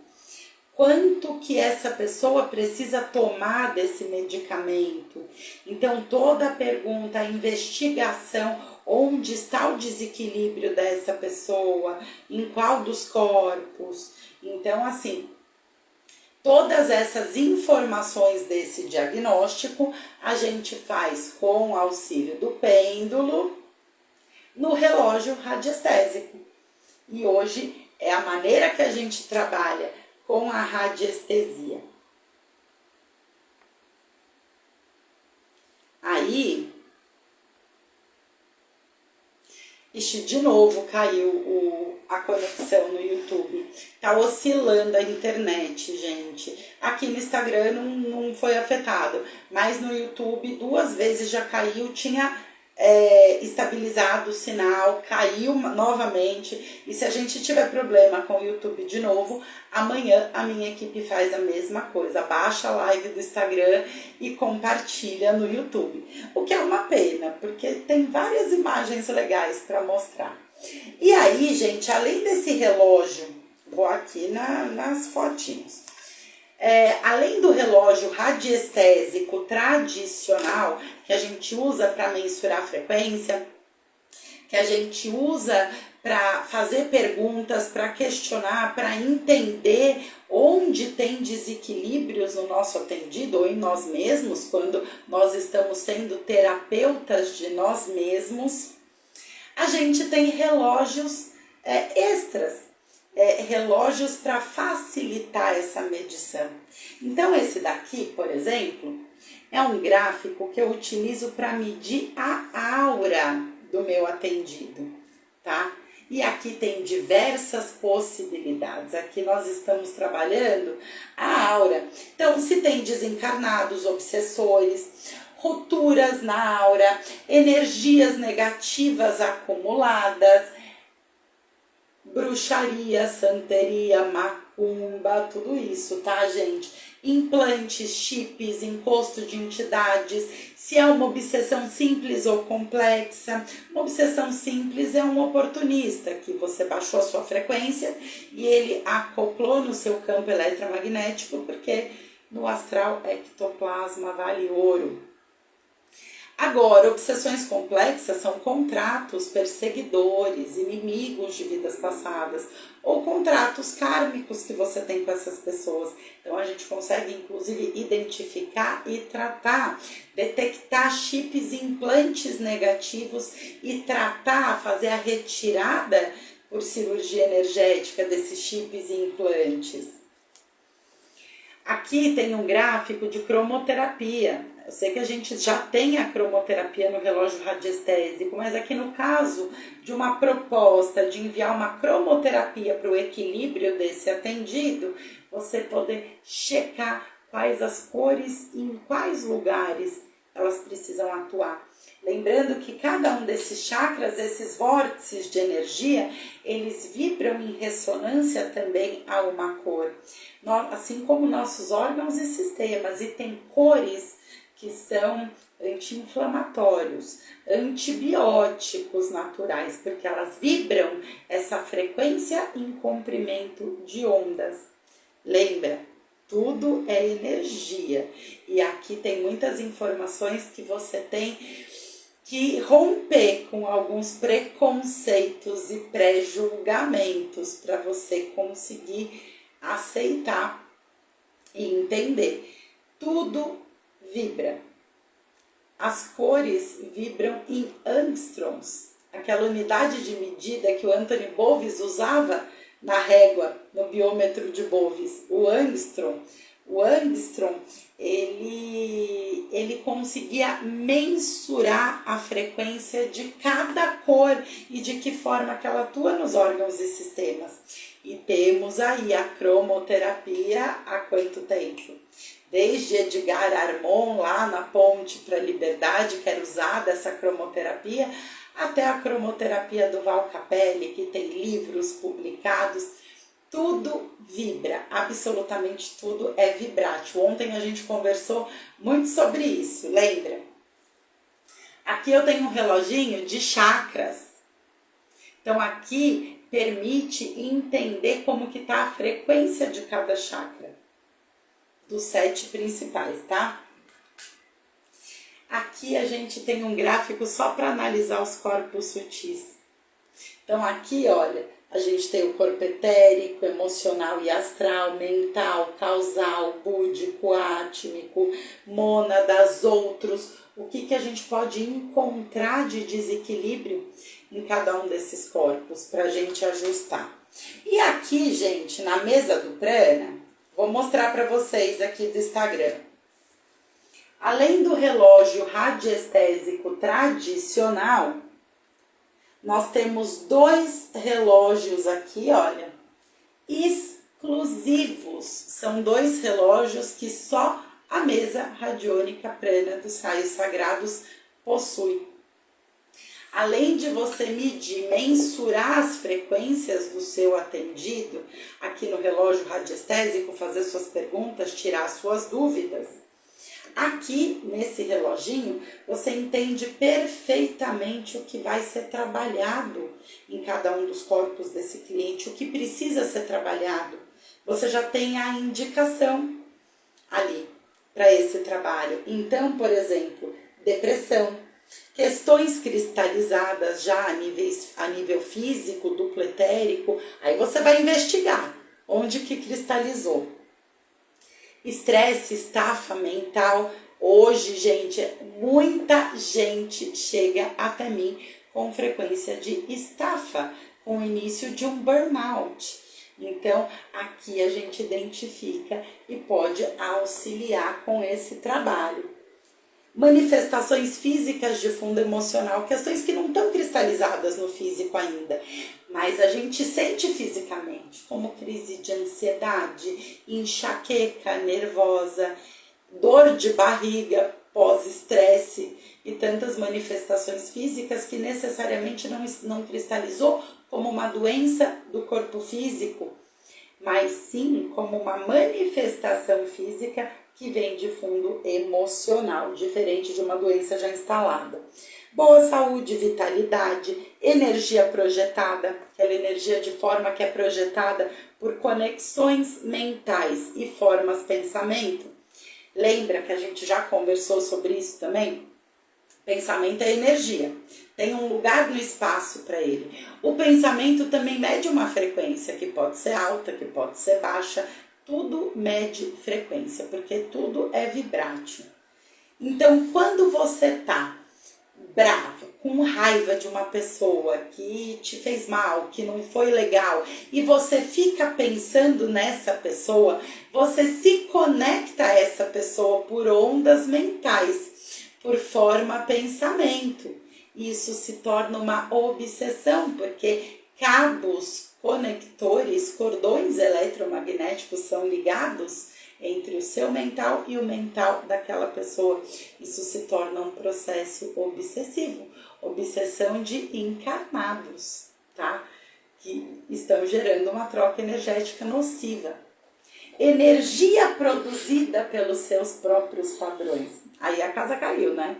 Quanto que essa pessoa precisa tomar desse medicamento? Então, toda a pergunta, a investigação, onde está o desequilíbrio dessa pessoa, em qual dos corpos. Então, assim, todas essas informações desse diagnóstico a gente faz com o auxílio do pêndulo no relógio radiestésico. E hoje é a maneira que a gente trabalha com a radiestesia. Aí, de novo caiu a conexão no YouTube. Tá oscilando a internet, gente. Aqui no Instagram não foi afetado, mas no YouTube 2 vezes já caiu, tinha estabilizado o sinal, caiu novamente. E se a gente tiver problema com o YouTube de novo, amanhã a minha equipe faz a mesma coisa, baixa a live do Instagram e compartilha no YouTube, o que é uma pena, porque tem várias imagens legais para mostrar. E aí, gente, além desse relógio, vou aqui nas fotinhos. Além do relógio radiestésico tradicional, que a gente usa para mensurar a frequência, que a gente usa para fazer perguntas, para questionar, para entender onde tem desequilíbrios no nosso atendido ou em nós mesmos, quando nós estamos sendo terapeutas de nós mesmos, a gente tem relógios extras. Relógios para facilitar essa medição. Então, esse daqui, por exemplo, é um gráfico que eu utilizo para medir a aura do meu atendido, tá? E aqui tem diversas possibilidades. Aqui nós estamos trabalhando a aura. Então, se tem desencarnados, obsessores, rupturas na aura, energias negativas acumuladas, bruxaria, santeria, macumba, tudo isso, tá, gente? Implantes, chips, encosto de entidades, se é uma obsessão simples ou complexa. Uma obsessão simples é um oportunista, que você baixou a sua frequência e ele acoplou no seu campo eletromagnético, porque no astral ectoplasma vale ouro. Agora, obsessões complexas são contratos perseguidores, inimigos de vidas passadas, ou contratos kármicos que você tem com essas pessoas. Então, a gente consegue, inclusive, identificar e tratar, detectar chips e implantes negativos e tratar, fazer a retirada por cirurgia energética desses chips e implantes. Aqui tem um gráfico de cromoterapia. Eu sei que a gente já tem a cromoterapia no relógio radiestésico, mas aqui no caso de uma proposta de enviar uma cromoterapia para o equilíbrio desse atendido, você poder checar quais as cores e em quais lugares elas precisam atuar. Lembrando que cada um desses chakras, esses vórtices de energia, eles vibram em ressonância também a uma cor. Assim como nossos órgãos e sistemas, e tem cores que são anti-inflamatórios, antibióticos naturais, porque elas vibram essa frequência em comprimento de ondas. Lembra? Tudo é energia. E aqui tem muitas informações que você tem que romper com alguns preconceitos e pré-julgamentos para você conseguir aceitar e entender. Tudo vibra. As cores vibram em angstroms, aquela unidade de medida que o Anthony Bovis usava na régua, no biômetro de Bovis, o angstrom. O angstrom, ele conseguia mensurar a frequência de cada cor e de que forma que ela atua nos órgãos e sistemas. E temos aí a cromoterapia há quanto tempo? Desde Edgar Armond, lá na Ponte para a Liberdade, que era usada essa cromoterapia, até a cromoterapia do Val Capelli, que tem livros publicados. Tudo vibra, absolutamente tudo é vibrátil. Ontem a gente conversou muito sobre isso, lembra? Aqui eu tenho um reloginho de chakras. Então aqui permite entender como que está a frequência de cada chakra, dos 7 principais, tá? Aqui a gente tem um gráfico só para analisar os corpos sutis. Então aqui, olha, a gente tem o corpo etérico, emocional e astral, mental, causal, búdico, átmico, mônadas, outros. O que a gente pode encontrar de desequilíbrio em cada um desses corpos para a gente ajustar. E aqui, gente, na mesa do prana, vou mostrar para vocês aqui do Instagram. Além do relógio radiestésico tradicional, nós temos 2 relógios aqui, olha, exclusivos. São 2 relógios que só a mesa radiônica prana dos raios sagrados possui. Além de você medir, mensurar as frequências do seu atendido, aqui no relógio radiestésico, fazer suas perguntas, tirar suas dúvidas, aqui nesse reloginho você entende perfeitamente o que vai ser trabalhado em cada um dos corpos desse cliente, o que precisa ser trabalhado. Você já tem a indicação ali para esse trabalho. Então, por exemplo, depressão, questões cristalizadas já a nível físico, duplo etérico, aí você vai investigar onde que cristalizou. Estresse, estafa mental. Hoje, gente, muita gente chega até mim com frequência de estafa, com o início de um burnout. Então, aqui a gente identifica e pode auxiliar com esse trabalho. Manifestações físicas de fundo emocional, questões que não estão cristalizadas no físico ainda, mas a gente sente fisicamente, como crise de ansiedade, enxaqueca nervosa, dor de barriga pós-estresse e tantas manifestações físicas que necessariamente não cristalizou como uma doença do corpo físico, mas sim como uma manifestação física que vem de fundo emocional, diferente de uma doença já instalada. Boa saúde, vitalidade, energia projetada, aquela energia de forma que é projetada por conexões mentais e formas pensamento. Lembra que a gente já conversou sobre isso também? Pensamento é energia, tem um lugar no espaço para ele. O pensamento também mede uma frequência que pode ser alta, que pode ser baixa, tudo mede frequência, porque tudo é vibrátil. Então, quando você está bravo, com raiva de uma pessoa que te fez mal, que não foi legal, e você fica pensando nessa pessoa, você se conecta a essa pessoa por ondas mentais, por forma pensamento. Isso se torna uma obsessão, porque cabos, conectores, cordões eletromagnéticos são ligados entre o seu mental e o mental daquela pessoa. Isso se torna um processo obsessivo, obsessão de encarnados, tá? Que estão gerando uma troca energética nociva. Energia produzida pelos seus próprios padrões. Aí a casa caiu, né?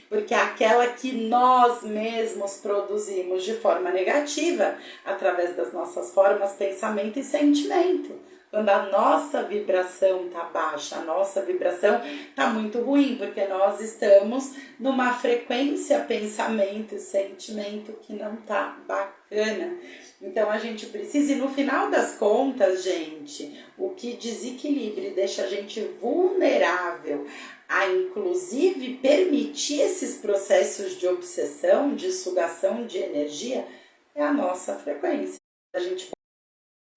Porque é aquela que nós mesmos produzimos de forma negativa, através das nossas formas, pensamento e sentimento. Quando a nossa vibração tá baixa, a nossa vibração tá muito ruim, porque nós estamos numa frequência pensamento e sentimento que não tá bacana. Então a gente precisa, e no final das contas, gente, o que desequilibra e deixa a gente vulnerável a inclusive permitir esses processos de obsessão, de sugação de energia, é a nossa frequência. A gente,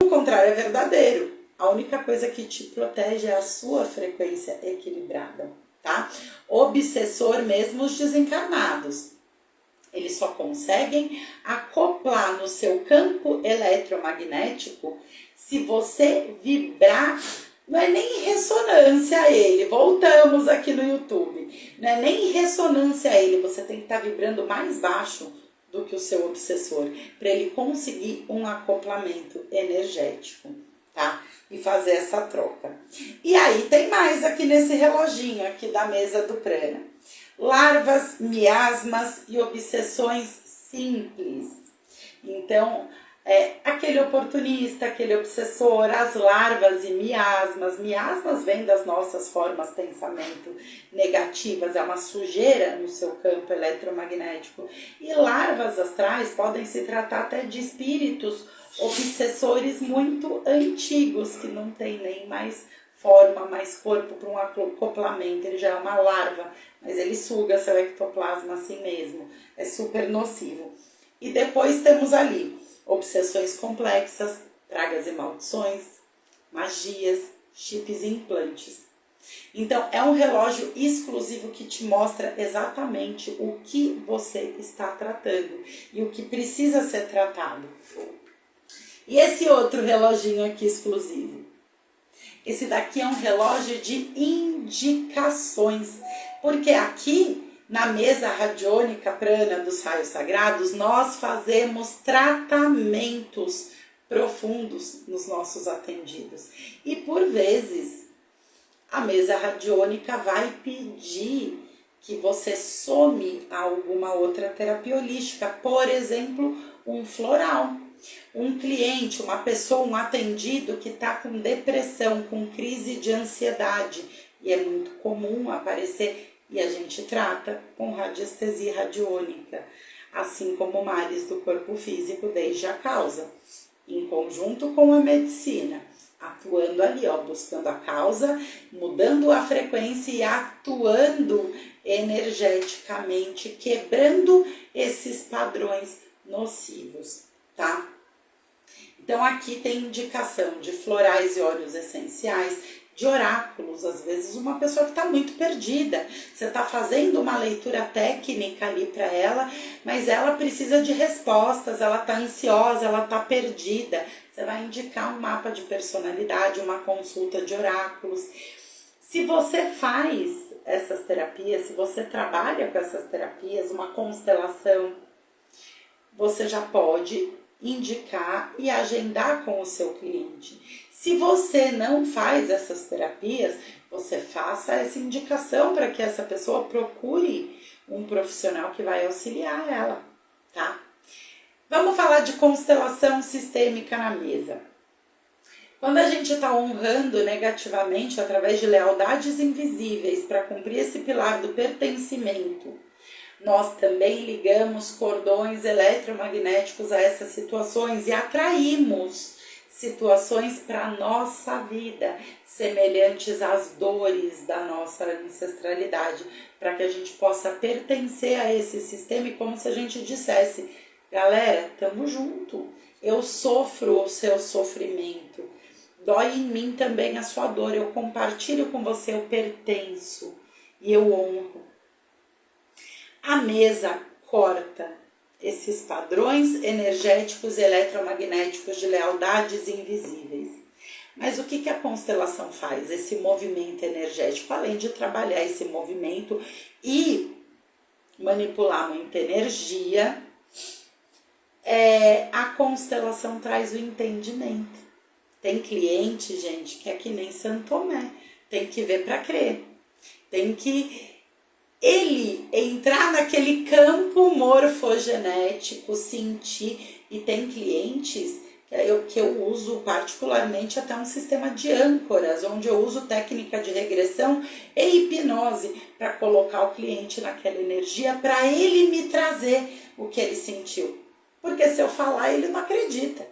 o contrário é verdadeiro. A única coisa que te protege é a sua frequência equilibrada, tá? Obsessor mesmo os desencarnados. Eles só conseguem acoplar no seu campo eletromagnético se você vibrar. Não é nem ressonância a ele, voltamos aqui no YouTube, não é nem ressonância a ele, você tem que estar vibrando mais baixo do que o seu obsessor, para ele conseguir um acoplamento energético, tá? E fazer essa troca. E aí tem mais aqui nesse reloginho aqui da mesa do prana. Larvas, miasmas e obsessões simples. Então, aquele oportunista, aquele obsessor, as larvas e miasmas. Miasmas vêm das nossas formas de pensamento negativas, é uma sujeira no seu campo eletromagnético. E larvas astrais podem se tratar até de espíritos obsessores muito antigos, que não tem nem mais forma, mais corpo para um acoplamento. Ele já é uma larva, mas ele suga seu ectoplasma assim mesmo. É super nocivo. E depois temos ali obsessões complexas, pragas e maldições, magias, chips e implantes. Então, é um relógio exclusivo que te mostra exatamente o que você está tratando e o que precisa ser tratado. E esse outro reloginho aqui exclusivo? Esse daqui é um relógio de indicações, porque aqui na mesa radiônica prana dos raios sagrados, nós fazemos tratamentos profundos nos nossos atendidos. E por vezes, a mesa radiônica vai pedir que você some alguma outra terapia holística, por exemplo, um floral. Um cliente, uma pessoa, um atendido que está com depressão, com crise de ansiedade, e é muito comum aparecer, e a gente trata com radiestesia radiônica, assim como males do corpo físico desde a causa, em conjunto com a medicina, atuando ali, ó, buscando a causa, mudando a frequência e atuando energeticamente, quebrando esses padrões nocivos, tá? Então aqui tem indicação de florais e óleos essenciais, de oráculos, às vezes uma pessoa que está muito perdida, você está fazendo uma leitura técnica ali para ela, mas ela precisa de respostas, ela está ansiosa, ela está perdida, você vai indicar um mapa de personalidade, uma consulta de oráculos. Se você faz essas terapias, se você trabalha com essas terapias, uma constelação, você já pode indicar e agendar com o seu cliente. Se você não faz essas terapias, você faça essa indicação para que essa pessoa procure um profissional que vai auxiliar ela, tá? Vamos falar de constelação sistêmica na mesa. Quando a gente está honrando negativamente através de lealdades invisíveis para cumprir esse pilar do pertencimento, nós também ligamos cordões eletromagnéticos a essas situações e atraímos situações para a nossa vida, semelhantes às dores da nossa ancestralidade, para que a gente possa pertencer a esse sistema e como se a gente dissesse, galera, tamo junto, eu sofro o seu sofrimento, dói em mim também a sua dor, eu compartilho com você, eu pertenço e eu honro. A mesa corta esses padrões energéticos e eletromagnéticos de lealdades invisíveis. Mas o que a constelação faz? Esse movimento energético, além de trabalhar esse movimento e manipular muita energia, a constelação traz o entendimento. Tem cliente, gente, que é que nem Santo Tomé, tem que ver para crer, tem que ele entrar naquele campo morfogenético, sentir, e tem clientes que eu uso particularmente até um sistema de âncoras, onde eu uso técnica de regressão e hipnose para colocar o cliente naquela energia, para ele me trazer o que ele sentiu. Porque se eu falar, ele não acredita,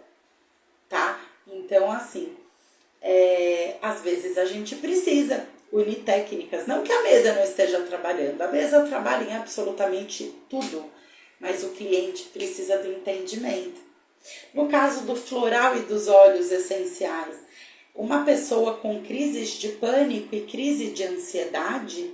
tá? Então, assim, às vezes a gente precisa unir técnicas. Não que a mesa não esteja trabalhando, a mesa trabalha em absolutamente tudo, mas o cliente precisa do entendimento. No caso do floral e dos óleos essenciais, uma pessoa com crises de pânico e crise de ansiedade,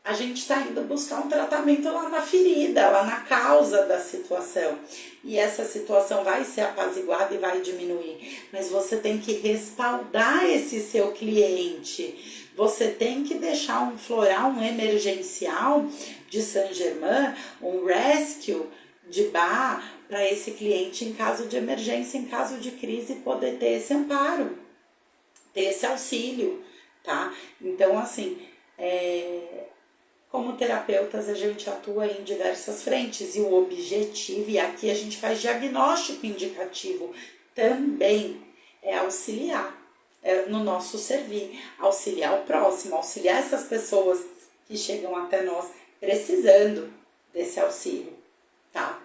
a gente está indo buscar um tratamento lá na ferida, lá na causa da situação. E essa situação vai ser apaziguada e vai diminuir. Mas você tem que respaldar esse seu cliente. Você tem que deixar um floral, um emergencial de Saint-Germain, um rescue de Bach, para esse cliente em caso de emergência, em caso de crise, poder ter esse amparo, ter esse auxílio, tá? Então, assim, como terapeutas, a gente atua em diversas frentes e o objetivo, e aqui a gente faz diagnóstico indicativo, também é auxiliar no nosso servir, auxiliar o próximo, auxiliar essas pessoas que chegam até nós precisando desse auxílio, tá?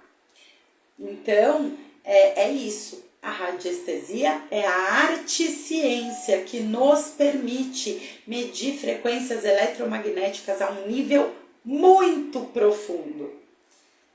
Então, é isso. A radiestesia é a arte-ciência que nos permite medir frequências eletromagnéticas a um nível muito profundo.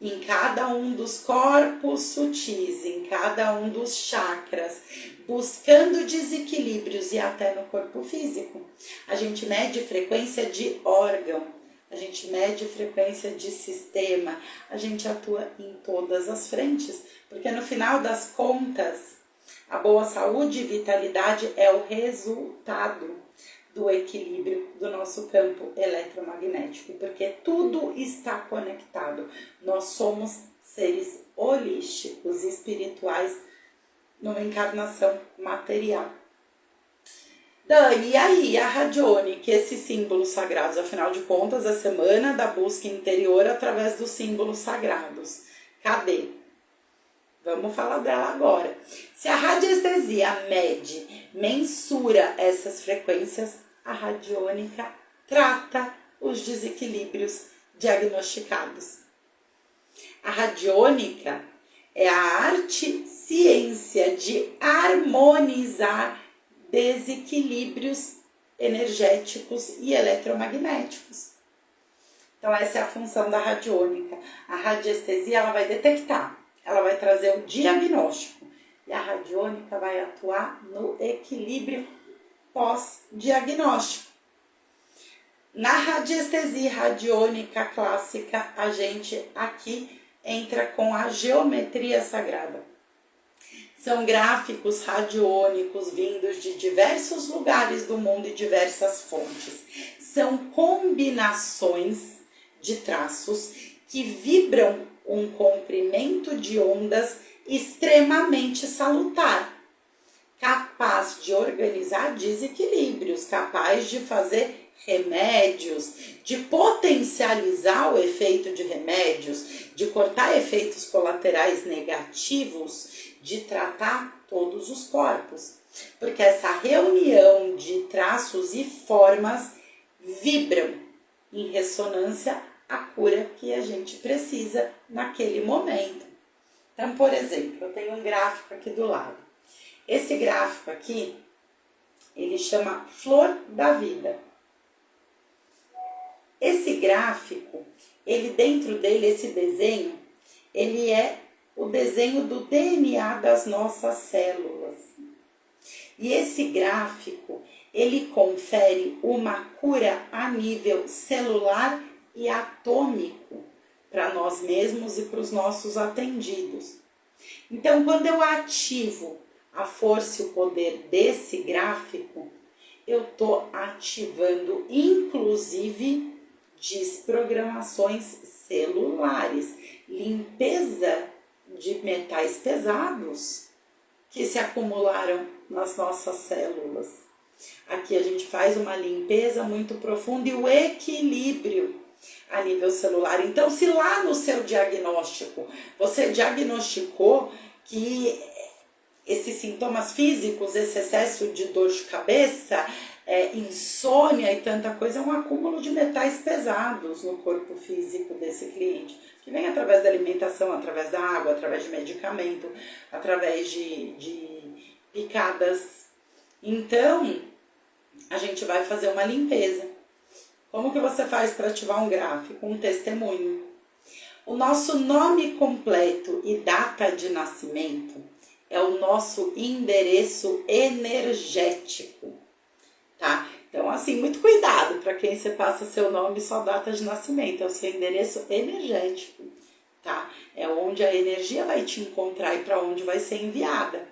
Em cada um dos corpos sutis, em cada um dos chakras, buscando desequilíbrios e até no corpo físico. A gente mede frequência de órgão, a gente mede frequência de sistema, a gente atua em todas as frentes, porque no final das contas, a boa saúde e vitalidade é o resultado do equilíbrio do nosso campo eletromagnético, porque tudo está conectado. Nós somos seres holísticos, espirituais, numa encarnação material. Dani, e aí, a radiônica, esses símbolos sagrados? Afinal de contas, a semana da busca interior através dos símbolos sagrados. Cadê? Vamos falar dela agora. Se a radiestesia mensura essas frequências, a radiônica trata os desequilíbrios diagnosticados. A radiônica é a arte-ciência de harmonizar desequilíbrios energéticos e eletromagnéticos. Então essa é a função da radiônica. A radiestesia ela vai detectar, ela vai trazer o diagnóstico e a radiônica vai atuar no equilíbrio pós-diagnóstico. Na radiestesia radiônica clássica, a gente aqui entra com a geometria sagrada. São gráficos radiônicos vindos de diversos lugares do mundo e diversas fontes. São combinações de traços que vibram um comprimento de ondas extremamente salutar, capaz de organizar desequilíbrios, capaz de fazer remédios, de potencializar o efeito de remédios, de cortar efeitos colaterais negativos, de tratar todos os corpos. Porque essa reunião de traços e formas vibram em ressonância à cura que a gente precisa naquele momento. Então, por exemplo, eu tenho um gráfico aqui do lado. Esse gráfico aqui, ele chama Flor da Vida. Esse gráfico, ele dentro dele, esse desenho, ele é o desenho do DNA das nossas células. E esse gráfico, ele confere uma cura a nível celular e atômico para nós mesmos e para os nossos atendidos. Então, quando eu ativo a força e o poder desse gráfico, eu estou ativando, inclusive, desprogramações celulares, limpeza de metais pesados que se acumularam nas nossas células. Aqui a gente faz uma limpeza muito profunda e o equilíbrio a nível celular. Então, se lá no seu diagnóstico você diagnosticou que esses sintomas físicos, esse excesso de dor de cabeça, insônia e tanta coisa, é um acúmulo de metais pesados no corpo físico desse cliente, que vem através da alimentação, através da água, através de medicamento, através de picadas. Então, a gente vai fazer uma limpeza. Como que você faz para ativar um gráfico? Um testemunho. O nosso nome completo e data de nascimento é o nosso endereço energético, tá? Então, assim, muito cuidado para quem você passa seu nome e sua data de nascimento. É o seu endereço energético, tá? É onde a energia vai te encontrar e para onde vai ser enviada.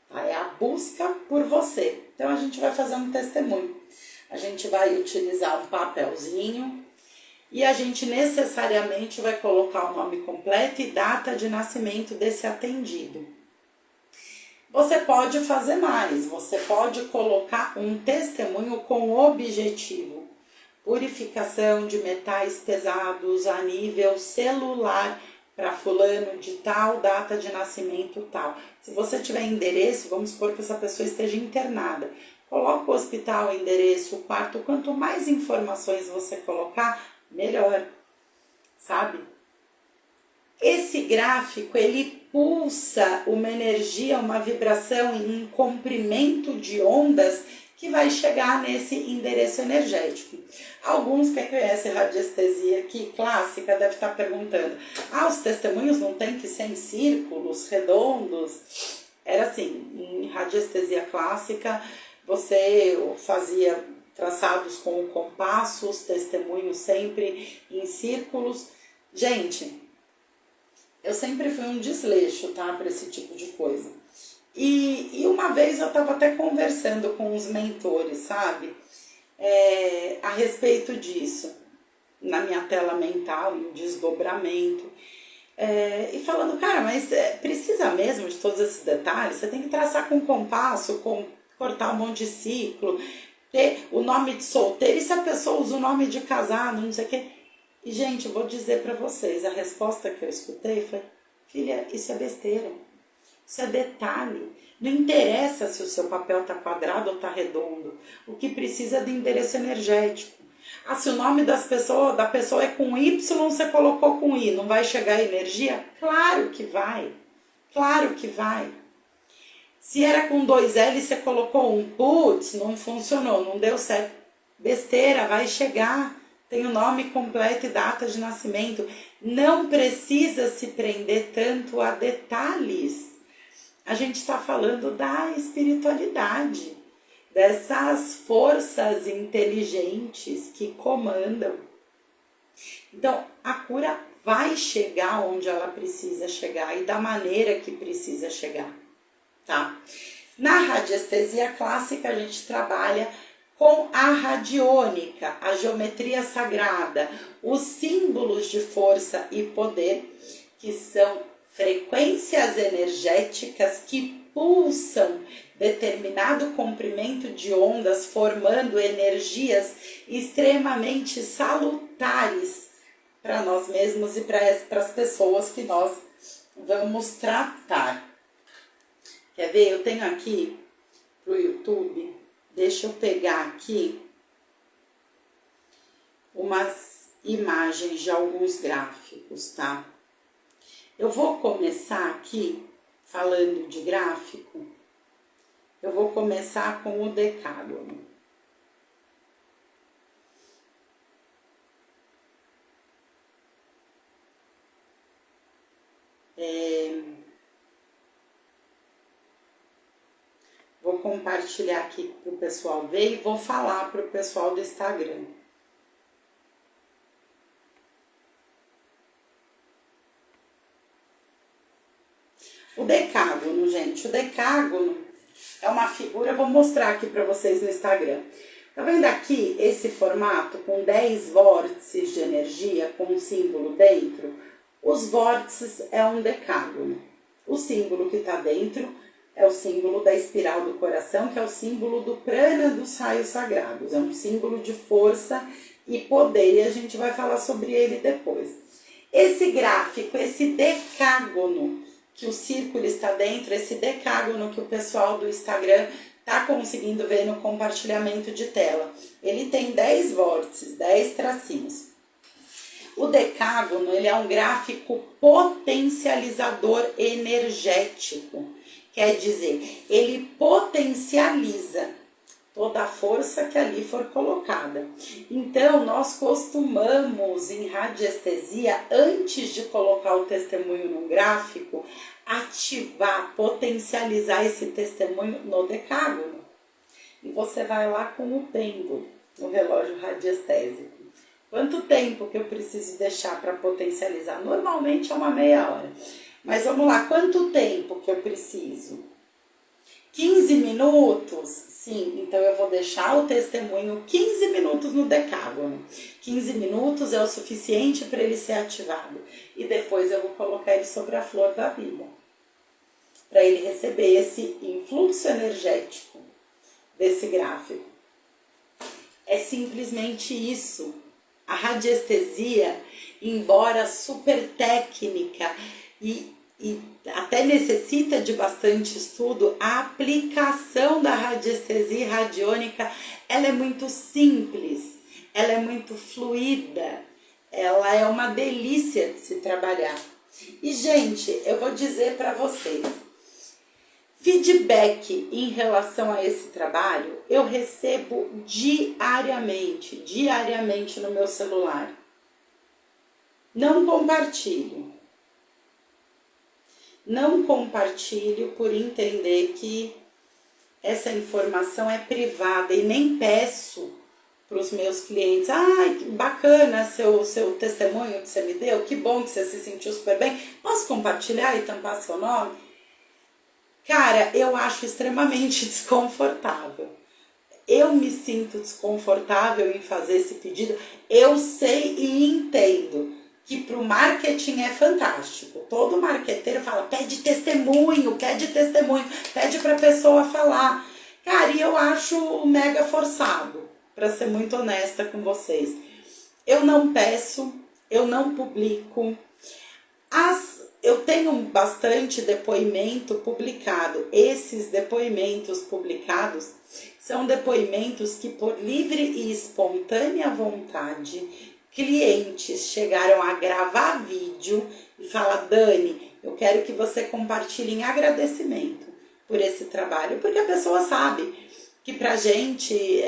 Tá? É a busca por você. Então, a gente vai fazer um testemunho. A gente vai utilizar um papelzinho e a gente necessariamente vai colocar o nome completo e data de nascimento desse atendido. Você pode fazer mais, você pode colocar um testemunho com o objetivo: purificação de metais pesados a nível celular para fulano de tal, data de nascimento tal. Se você tiver endereço, vamos supor que essa pessoa esteja internada. Coloca o hospital, o endereço, o quarto. Quanto mais informações você colocar, melhor, sabe? Esse gráfico, ele pulsa uma energia, uma vibração, um comprimento de ondas que vai chegar nesse endereço energético. Alguns que conhecem radiestesia aqui, clássica, devem estar perguntando: os testemunhos não tem que ser em círculos redondos? Era assim, em radiestesia clássica, você fazia traçados com o compasso, os testemunhos sempre em círculos. Gente, eu sempre fui um desleixo, tá, para esse tipo de coisa. E uma vez eu estava até conversando com os mentores, sabe, a respeito disso, na minha tela mental, em desdobramento, e falando, cara, mas precisa mesmo de todos esses detalhes? Você tem que traçar com compasso, cortar um monte de ciclo, ter o nome de solteiro, e se a pessoa usa o nome de casado, não sei o quê. E, gente, eu vou dizer para vocês, a resposta que eu escutei foi: filha, isso é besteira, isso é detalhe. Não interessa se o seu papel está quadrado ou está redondo. O que precisa é de endereço energético. Se o nome da pessoa é com Y, você colocou com I, não vai chegar energia? Claro que vai. Claro que vai. Se era com 2 L, você colocou um, putz, não funcionou, não deu certo. Besteira, vai chegar. Tem o nome completo e data de nascimento. Não precisa se prender tanto a detalhes. A gente está falando da espiritualidade, dessas forças inteligentes que comandam. Então, a cura vai chegar onde ela precisa chegar e da maneira que precisa chegar, tá? Na radiestesia clássica, a gente trabalha com a radiônica, a geometria sagrada, os símbolos de força e poder, que são frequências energéticas que pulsam determinado comprimento de ondas, formando energias extremamente salutares para nós mesmos e para as pessoas que nós vamos tratar. Quer ver? Eu tenho aqui pro YouTube, deixa eu pegar aqui umas imagens de alguns gráficos, tá? Eu vou começar aqui falando de gráfico eu vou começar com o decágono. Vou compartilhar aqui para o pessoal ver e vou falar para o pessoal do Instagram. O decágono, gente, o decágono é uma figura, eu vou mostrar aqui para vocês no Instagram. Tá vendo aqui esse formato com 10 vórtices de energia, com um símbolo dentro? Os vórtices é um decágono. O símbolo que está dentro é o símbolo da espiral do coração, que é o símbolo do prana dos raios sagrados. É um símbolo de força e poder, e a gente vai falar sobre ele depois. Esse gráfico, esse decágono, que o círculo está dentro, esse decágono que o pessoal do Instagram está conseguindo ver no compartilhamento de tela. Ele tem 10 vórtices, 10 tracinhos. O decágono, ele é um gráfico potencializador energético. Quer dizer, ele potencializa toda a força que ali for colocada. Então, nós costumamos, em radiestesia, antes de colocar o testemunho no gráfico, ativar, potencializar esse testemunho no decágono. E você vai lá com o pêndulo, no relógio radiestésico. Quanto tempo que eu preciso deixar para potencializar? Normalmente é uma meia hora. Mas vamos lá, quanto tempo que eu preciso? 15 minutos? Sim, então eu vou deixar o testemunho 15 minutos no decágono. 15 minutos é o suficiente para ele ser ativado. E depois eu vou colocar ele sobre a flor da vida. Para ele receber esse influxo energético desse gráfico. É simplesmente isso. A radiestesia, embora super técnica e até necessita de bastante estudo, a aplicação da radiestesia radiônica, ela é muito simples, ela é muito fluida, ela é uma delícia de se trabalhar. E, gente, eu vou dizer para vocês, feedback em relação a esse trabalho, eu recebo diariamente no meu celular. Não compartilho. Não compartilho por entender que essa informação é privada e nem peço para os meus clientes. Ai, que bacana seu testemunho que você me deu, que bom que você se sentiu super bem. Posso compartilhar e tampar seu nome? Cara, eu acho extremamente desconfortável. Eu me sinto desconfortável em fazer esse pedido. Eu sei e entendo que para o marketing é fantástico. Todo marqueteiro fala, pede testemunho, pede para a pessoa falar. Cara, e eu acho mega forçado, para ser muito honesta com vocês. Eu não peço, eu não publico. Eu tenho bastante depoimento publicado. Esses depoimentos publicados são depoimentos que, por livre e espontânea vontade, clientes chegaram a gravar vídeo e falar, Dani, eu quero que você compartilhe em agradecimento por esse trabalho, porque a pessoa sabe que pra gente,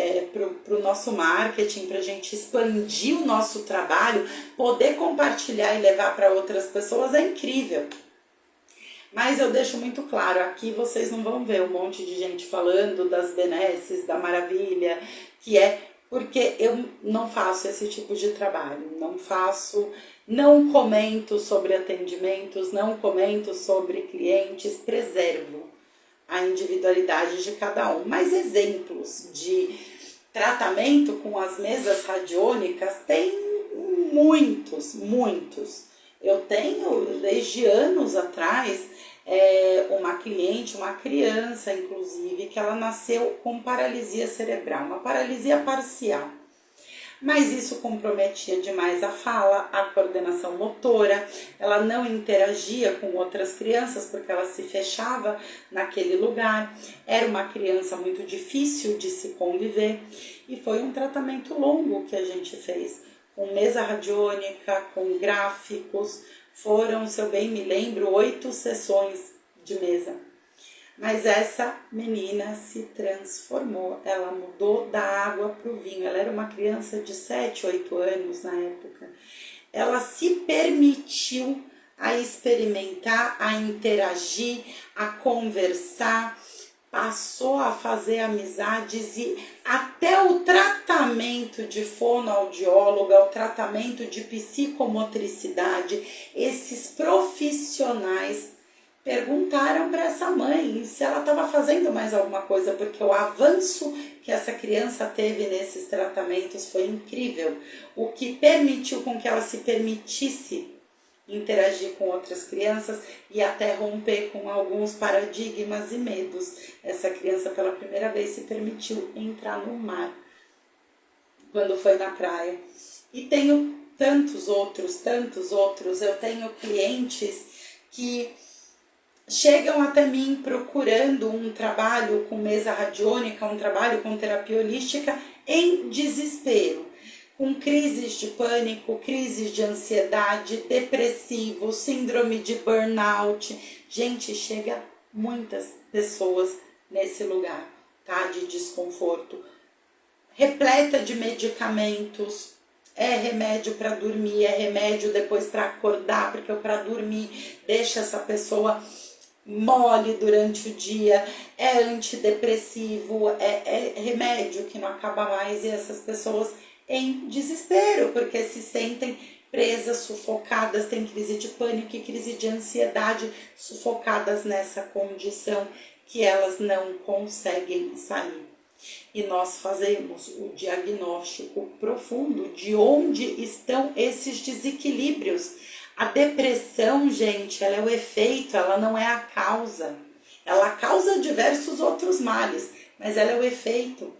pro nosso marketing, pra gente expandir o nosso trabalho, poder compartilhar e levar para outras pessoas é incrível. Mas eu deixo muito claro, aqui vocês não vão ver um monte de gente falando das benesses, da maravilha, que é porque eu não faço esse tipo de trabalho, não comento sobre atendimentos, não comento sobre clientes, preservo a individualidade de cada um. Mas exemplos de tratamento com as mesas radiônicas tem muitos. Eu tenho, desde anos atrás, uma cliente, uma criança, inclusive, que ela nasceu com paralisia cerebral, uma paralisia parcial. Mas isso comprometia demais a fala, a coordenação motora, ela não interagia com outras crianças porque ela se fechava naquele lugar. Era uma criança muito difícil de se conviver e foi um tratamento longo que a gente fez, com mesa radiônica, com gráficos. Foram, se eu bem me lembro, 8 sessões de mesa. Mas essa menina se transformou, ela mudou da água para o vinho. Ela era uma criança de 7, 8 anos na época. Ela se permitiu a experimentar, a interagir, a conversar, passou a fazer amizades e até o tratamento de fonoaudióloga, o tratamento de psicomotricidade, esses profissionais perguntaram para essa mãe se ela estava fazendo mais alguma coisa, porque o avanço que essa criança teve nesses tratamentos foi incrível, o que permitiu com que ela se permitisse interagir com outras crianças e até romper com alguns paradigmas e medos. Essa criança pela primeira vez se permitiu entrar no mar quando foi na praia. E tenho tantos outros, eu tenho clientes que chegam até mim procurando um trabalho com mesa radiônica, um trabalho com terapia holística em desespero, com crises de pânico, crises de ansiedade, depressivo, síndrome de burnout. Gente, chega muitas pessoas nesse lugar, tá? De desconforto, repleta de medicamentos. É remédio para dormir, é remédio depois para acordar, porque para dormir deixa essa pessoa mole durante o dia, é antidepressivo, é remédio que não acaba mais e essas pessoas em desespero, porque se sentem presas, sufocadas, têm crise de pânico e crise de ansiedade, sufocadas nessa condição que elas não conseguem sair. E nós fazemos o diagnóstico profundo de onde estão esses desequilíbrios. A depressão, gente, ela é o efeito, ela não é a causa. Ela causa diversos outros males, mas ela é o efeito.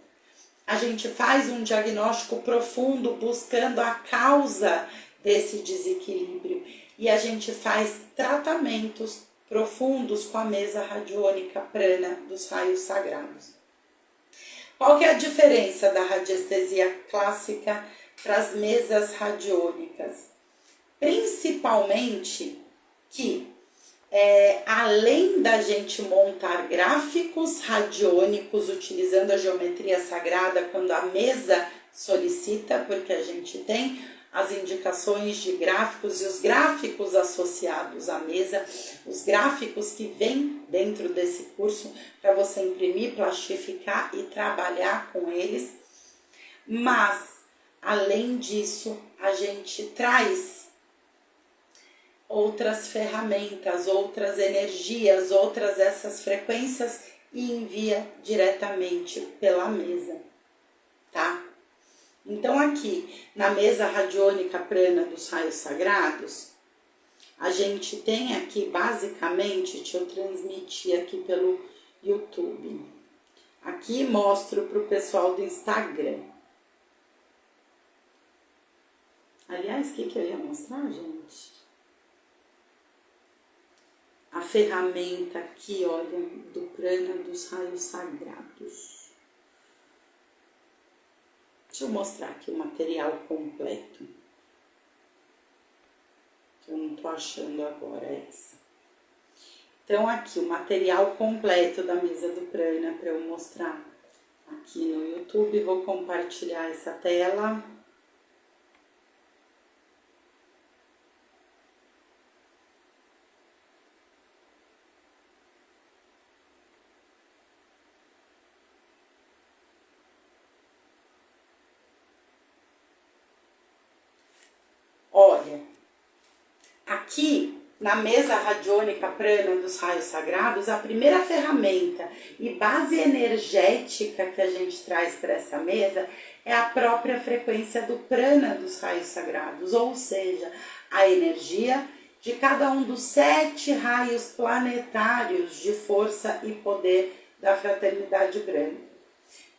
A gente faz um diagnóstico profundo buscando a causa desse desequilíbrio. E a gente faz tratamentos profundos com a mesa radiônica prana dos raios sagrados. Qual que é a diferença da radiestesia clássica para as mesas radiônicas? Principalmente que, além da gente montar gráficos radiônicos utilizando a geometria sagrada quando a mesa solicita, porque a gente tem as indicações de gráficos e os gráficos associados à mesa, os gráficos que vêm dentro desse curso para você imprimir, plastificar e trabalhar com eles. Mas, além disso, a gente traz outras ferramentas, outras energias, outras essas frequências e envia diretamente pela mesa, tá? Então aqui, na mesa radiônica prana dos raios sagrados, a gente tem aqui basicamente, deixa eu transmitir aqui pelo YouTube. Aqui mostro para o pessoal do Instagram. Aliás, o que eu ia mostrar, gente? A ferramenta aqui, olha, do prana dos raios sagrados. Deixa eu mostrar aqui o material completo. Eu não tô achando agora essa. Então, aqui o material completo da mesa do prana para eu mostrar aqui no YouTube. Vou compartilhar essa tela. Olha, aqui na mesa radiônica prana dos raios sagrados, a primeira ferramenta e base energética que a gente traz para essa mesa é a própria frequência do prana dos raios sagrados, ou seja, a energia de cada um dos 7 raios planetários de força e poder da fraternidade branca.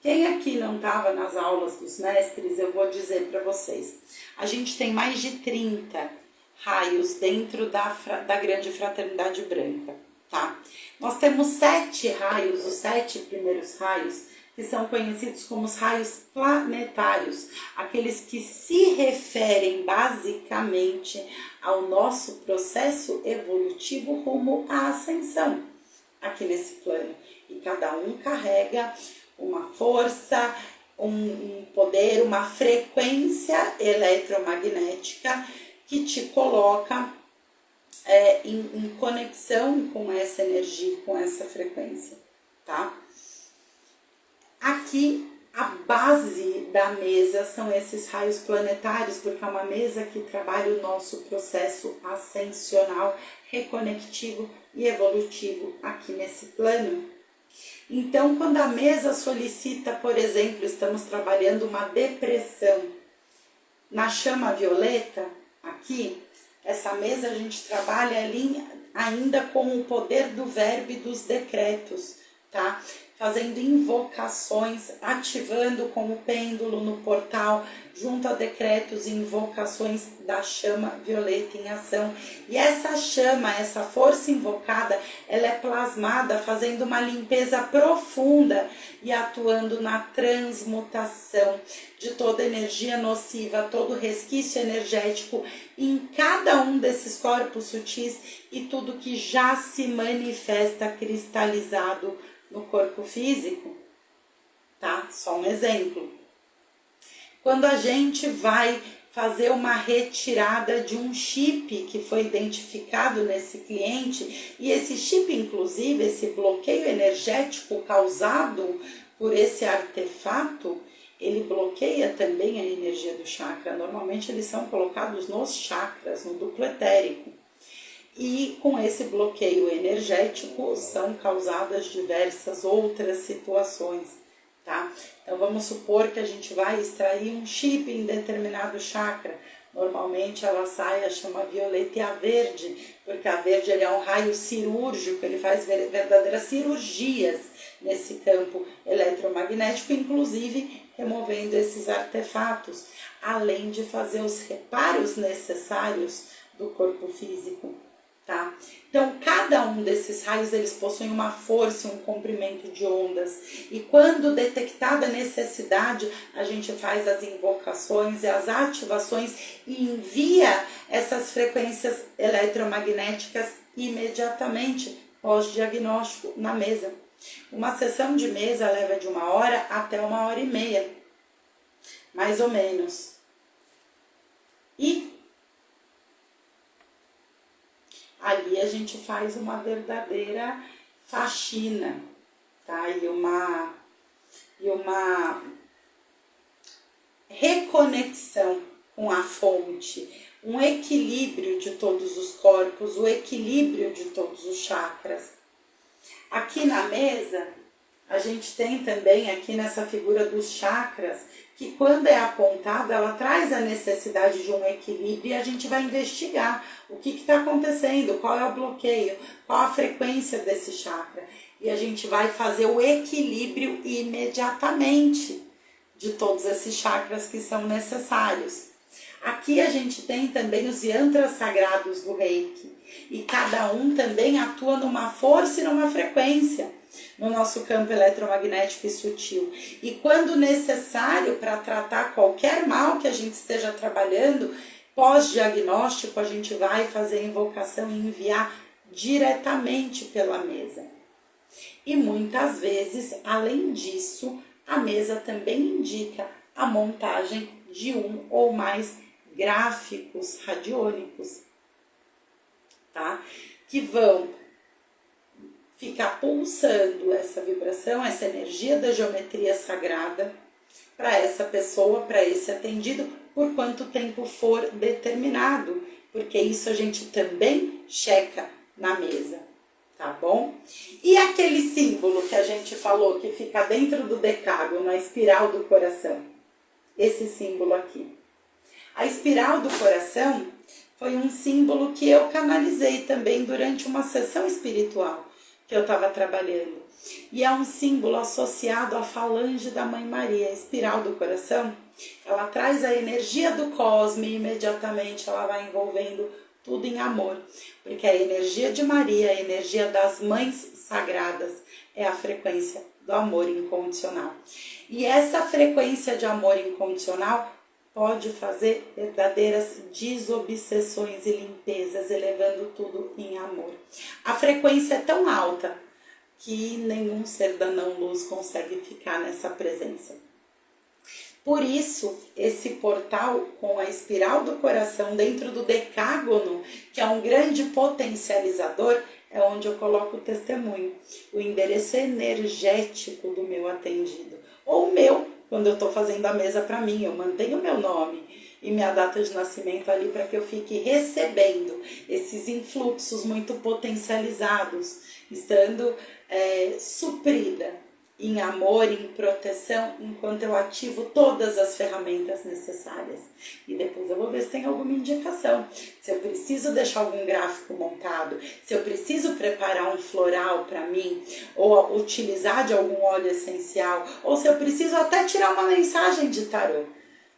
Quem aqui não estava nas aulas dos mestres, eu vou dizer para vocês. A gente tem mais de 30 raios dentro da grande fraternidade branca, tá? Nós temos 7 raios, os 7 primeiros raios, que são conhecidos como os raios planetários, aqueles que se referem basicamente ao nosso processo evolutivo rumo à ascensão. aqui nesse plano. E cada um carrega uma força, um poder, uma frequência eletromagnética que te coloca em conexão com essa energia, com essa frequência, tá? Aqui a base da mesa são esses raios planetários, porque é uma mesa que trabalha o nosso processo ascensional, reconectivo e evolutivo aqui nesse plano. Então, quando a mesa solicita, por exemplo, estamos trabalhando uma depressão na chama violeta, aqui, essa mesa a gente trabalha ali ainda com o poder do verbo e dos decretos, tá? Fazendo invocações, ativando como pêndulo no portal, junto a decretos e invocações da chama violeta em ação. E essa chama, essa força invocada, ela é plasmada fazendo uma limpeza profunda e atuando na transmutação de toda energia nociva, todo resquício energético em cada um desses corpos sutis e tudo que já se manifesta cristalizado no corpo físico, tá? Só um exemplo. Quando a gente vai fazer uma retirada de um chip que foi identificado nesse cliente, e esse chip, inclusive, esse bloqueio energético causado por esse artefato, ele bloqueia também a energia do chakra. Normalmente eles são colocados nos chakras, no duplo etérico. E com esse bloqueio energético são causadas diversas outras situações, tá? Então vamos supor que a gente vai extrair um chip em determinado chakra. Normalmente ela sai a chama violeta e a verde, porque a verde ele é um raio cirúrgico, ele faz verdadeiras cirurgias nesse campo eletromagnético, inclusive removendo esses artefatos, além de fazer os reparos necessários do corpo físico. Tá? Então, cada um desses raios, eles possuem uma força, um comprimento de ondas. E quando detectada a necessidade, a gente faz as invocações e as ativações e envia essas frequências eletromagnéticas imediatamente pós-diagnóstico na mesa. Uma sessão de mesa leva de 1 hora até 1 hora e meia, mais ou menos. E ali a gente faz uma verdadeira faxina, tá? E uma reconexão com a fonte, um equilíbrio de todos os corpos, o equilíbrio de todos os chakras. Aqui na mesa, a gente tem também aqui nessa figura dos chakras, que quando é apontada, ela traz a necessidade de um equilíbrio e a gente vai investigar o que está acontecendo, qual é o bloqueio, qual a frequência desse chakra. E a gente vai fazer o equilíbrio imediatamente de todos esses chakras que são necessários. Aqui a gente tem também os yantras sagrados do Reiki. E cada um também atua numa força e numa frequência no nosso campo eletromagnético e sutil. E quando necessário para tratar qualquer mal que a gente esteja trabalhando, pós-diagnóstico, a gente vai fazer a invocação e enviar diretamente pela mesa. E muitas vezes, além disso, a mesa também indica a montagem de um ou mais gráficos radiônicos, tá? Que vão ficar pulsando essa vibração, essa energia da geometria sagrada para essa pessoa, para esse atendido, por quanto tempo for determinado, porque isso a gente também checa na mesa, tá bom? E aquele símbolo que a gente falou que fica dentro do decágono, na espiral do coração, esse símbolo aqui. A espiral do coração foi um símbolo que eu canalizei também durante uma sessão espiritual que eu estava trabalhando. E é um símbolo associado à falange da Mãe Maria. A espiral do coração, ela traz a energia do cosmos e imediatamente ela vai envolvendo tudo em amor. Porque a energia de Maria, a energia das mães sagradas, é a frequência do amor incondicional. E essa frequência de amor incondicional pode fazer verdadeiras desobsessões e limpezas, elevando tudo em amor. A frequência é tão alta que nenhum ser da não-luz consegue ficar nessa presença. Por isso, esse portal com a espiral do coração dentro do decágono, que é um grande potencializador, é onde eu coloco o testemunho, o endereço energético do meu atendido. Ou o meu, quando eu estou fazendo a mesa para mim, eu mantenho o meu nome e minha data de nascimento ali para que eu fique recebendo esses influxos muito potencializados, estando suprida em amor, em proteção, enquanto eu ativo todas as ferramentas necessárias. E depois eu vou ver se tem alguma indicação. Se eu preciso deixar algum gráfico montado, se eu preciso preparar um floral para mim, ou utilizar de algum óleo essencial, ou se eu preciso até tirar uma mensagem de tarô.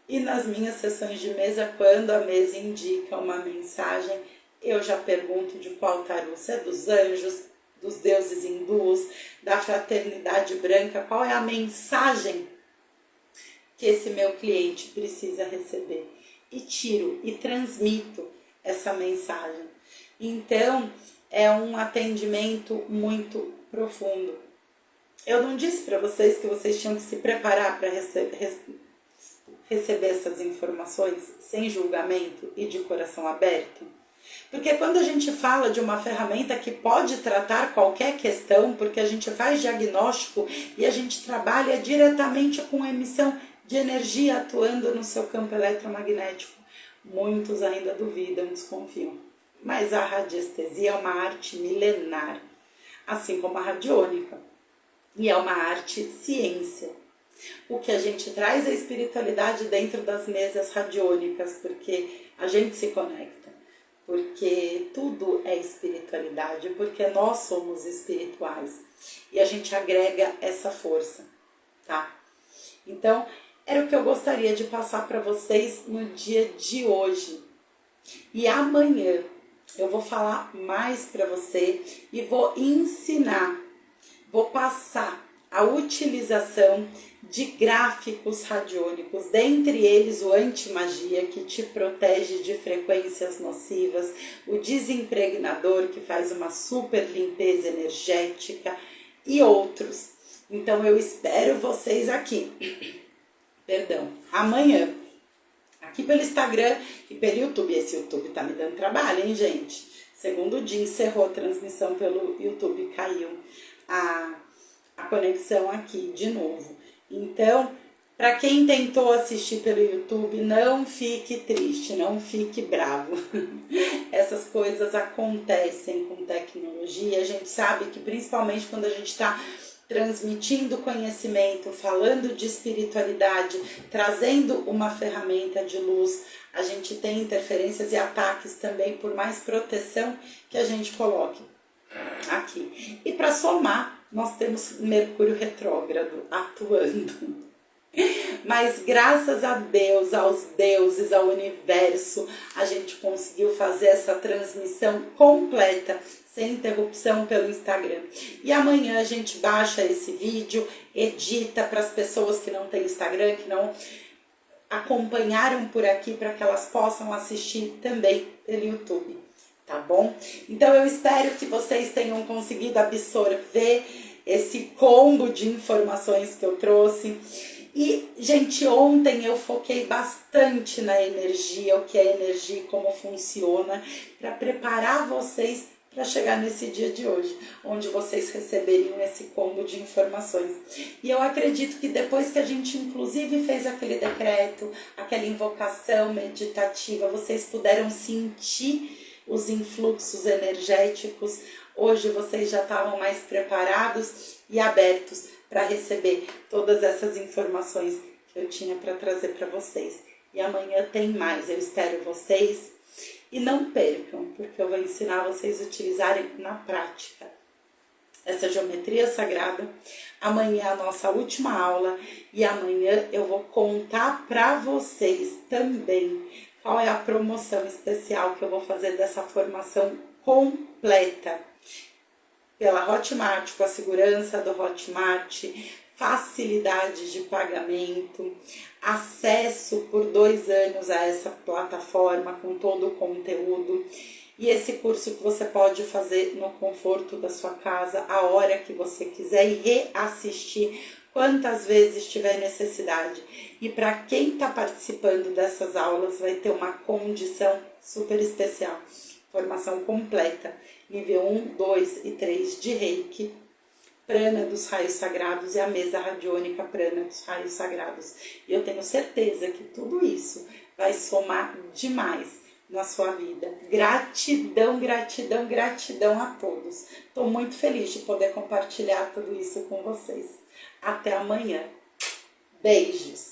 E nas minhas sessões de mesa, quando a mesa indica uma mensagem, eu já pergunto de qual tarô, se é dos anjos, dos deuses hindus, da fraternidade branca, qual é a mensagem que esse meu cliente precisa receber. E tiro e transmito essa mensagem. Então, é um atendimento muito profundo. Eu não disse para vocês que vocês tinham que se preparar para receber essas informações sem julgamento e de coração aberto? Porque quando a gente fala de uma ferramenta que pode tratar qualquer questão, porque a gente faz diagnóstico e a gente trabalha diretamente com emissão de energia atuando no seu campo eletromagnético, muitos ainda duvidam, desconfiam. Mas a radiestesia é uma arte milenar, assim como a radiônica. E é uma arte ciência. O que a gente traz é a espiritualidade dentro das mesas radiônicas, porque a gente se conecta. Porque tudo é espiritualidade, porque nós somos espirituais e a gente agrega essa força, tá? Então, era o que eu gostaria de passar para vocês no dia de hoje. E amanhã eu vou falar mais para você e vou ensinar, vou passar a utilização de gráficos radiônicos, dentre eles o anti-magia, que te protege de frequências nocivas, o desimpregnador, que faz uma super limpeza energética e outros. Então eu espero vocês aqui, amanhã, aqui pelo Instagram e pelo YouTube. Esse YouTube tá me dando trabalho, hein, gente? Segundo dia encerrou a transmissão pelo YouTube, caiu a conexão aqui de novo. Então, para quem tentou assistir pelo YouTube, não fique triste, não fique bravo. Essas coisas acontecem com tecnologia. A gente sabe que principalmente quando a gente está transmitindo conhecimento, falando de espiritualidade, trazendo uma ferramenta de luz, a gente tem interferências e ataques também, por mais proteção que a gente coloque aqui. E para somar, nós temos Mercúrio retrógrado atuando. Mas graças a Deus, aos deuses, ao universo, a gente conseguiu fazer essa transmissão completa, sem interrupção pelo Instagram. E amanhã a gente baixa esse vídeo, edita para as pessoas que não têm Instagram, que não acompanharam por aqui, para que elas possam assistir também pelo YouTube. Tá bom? Então eu espero que vocês tenham conseguido absorver esse combo de informações que eu trouxe. E, gente, ontem eu foquei bastante na energia, o que é energia e como funciona, para preparar vocês para chegar nesse dia de hoje, onde vocês receberiam esse combo de informações. E eu acredito que depois que a gente, inclusive, fez aquele decreto, aquela invocação meditativa, vocês puderam sentir os influxos energéticos. Hoje vocês já estavam mais preparados e abertos para receber todas essas informações que eu tinha para trazer para vocês. E amanhã tem mais, eu espero vocês. E não percam, porque eu vou ensinar vocês a utilizarem na prática essa geometria sagrada. Amanhã é a nossa última aula e amanhã eu vou contar para vocês também qual é a promoção especial que eu vou fazer dessa formação completa pela Hotmart, com a segurança do Hotmart, facilidade de pagamento, acesso por 2 anos a essa plataforma com todo o conteúdo. E esse curso que você pode fazer no conforto da sua casa, a hora que você quiser e reassistir quantas vezes tiver necessidade. E para quem está participando dessas aulas, vai ter uma condição super especial. Formação completa, nível 1, 2 e 3 de Reiki, prana dos raios sagrados e a mesa radiônica prana dos raios sagrados. E eu tenho certeza que tudo isso vai somar demais na sua vida. Gratidão, gratidão, gratidão a todos. Estou muito feliz de poder compartilhar tudo isso com vocês. Até amanhã. Beijos!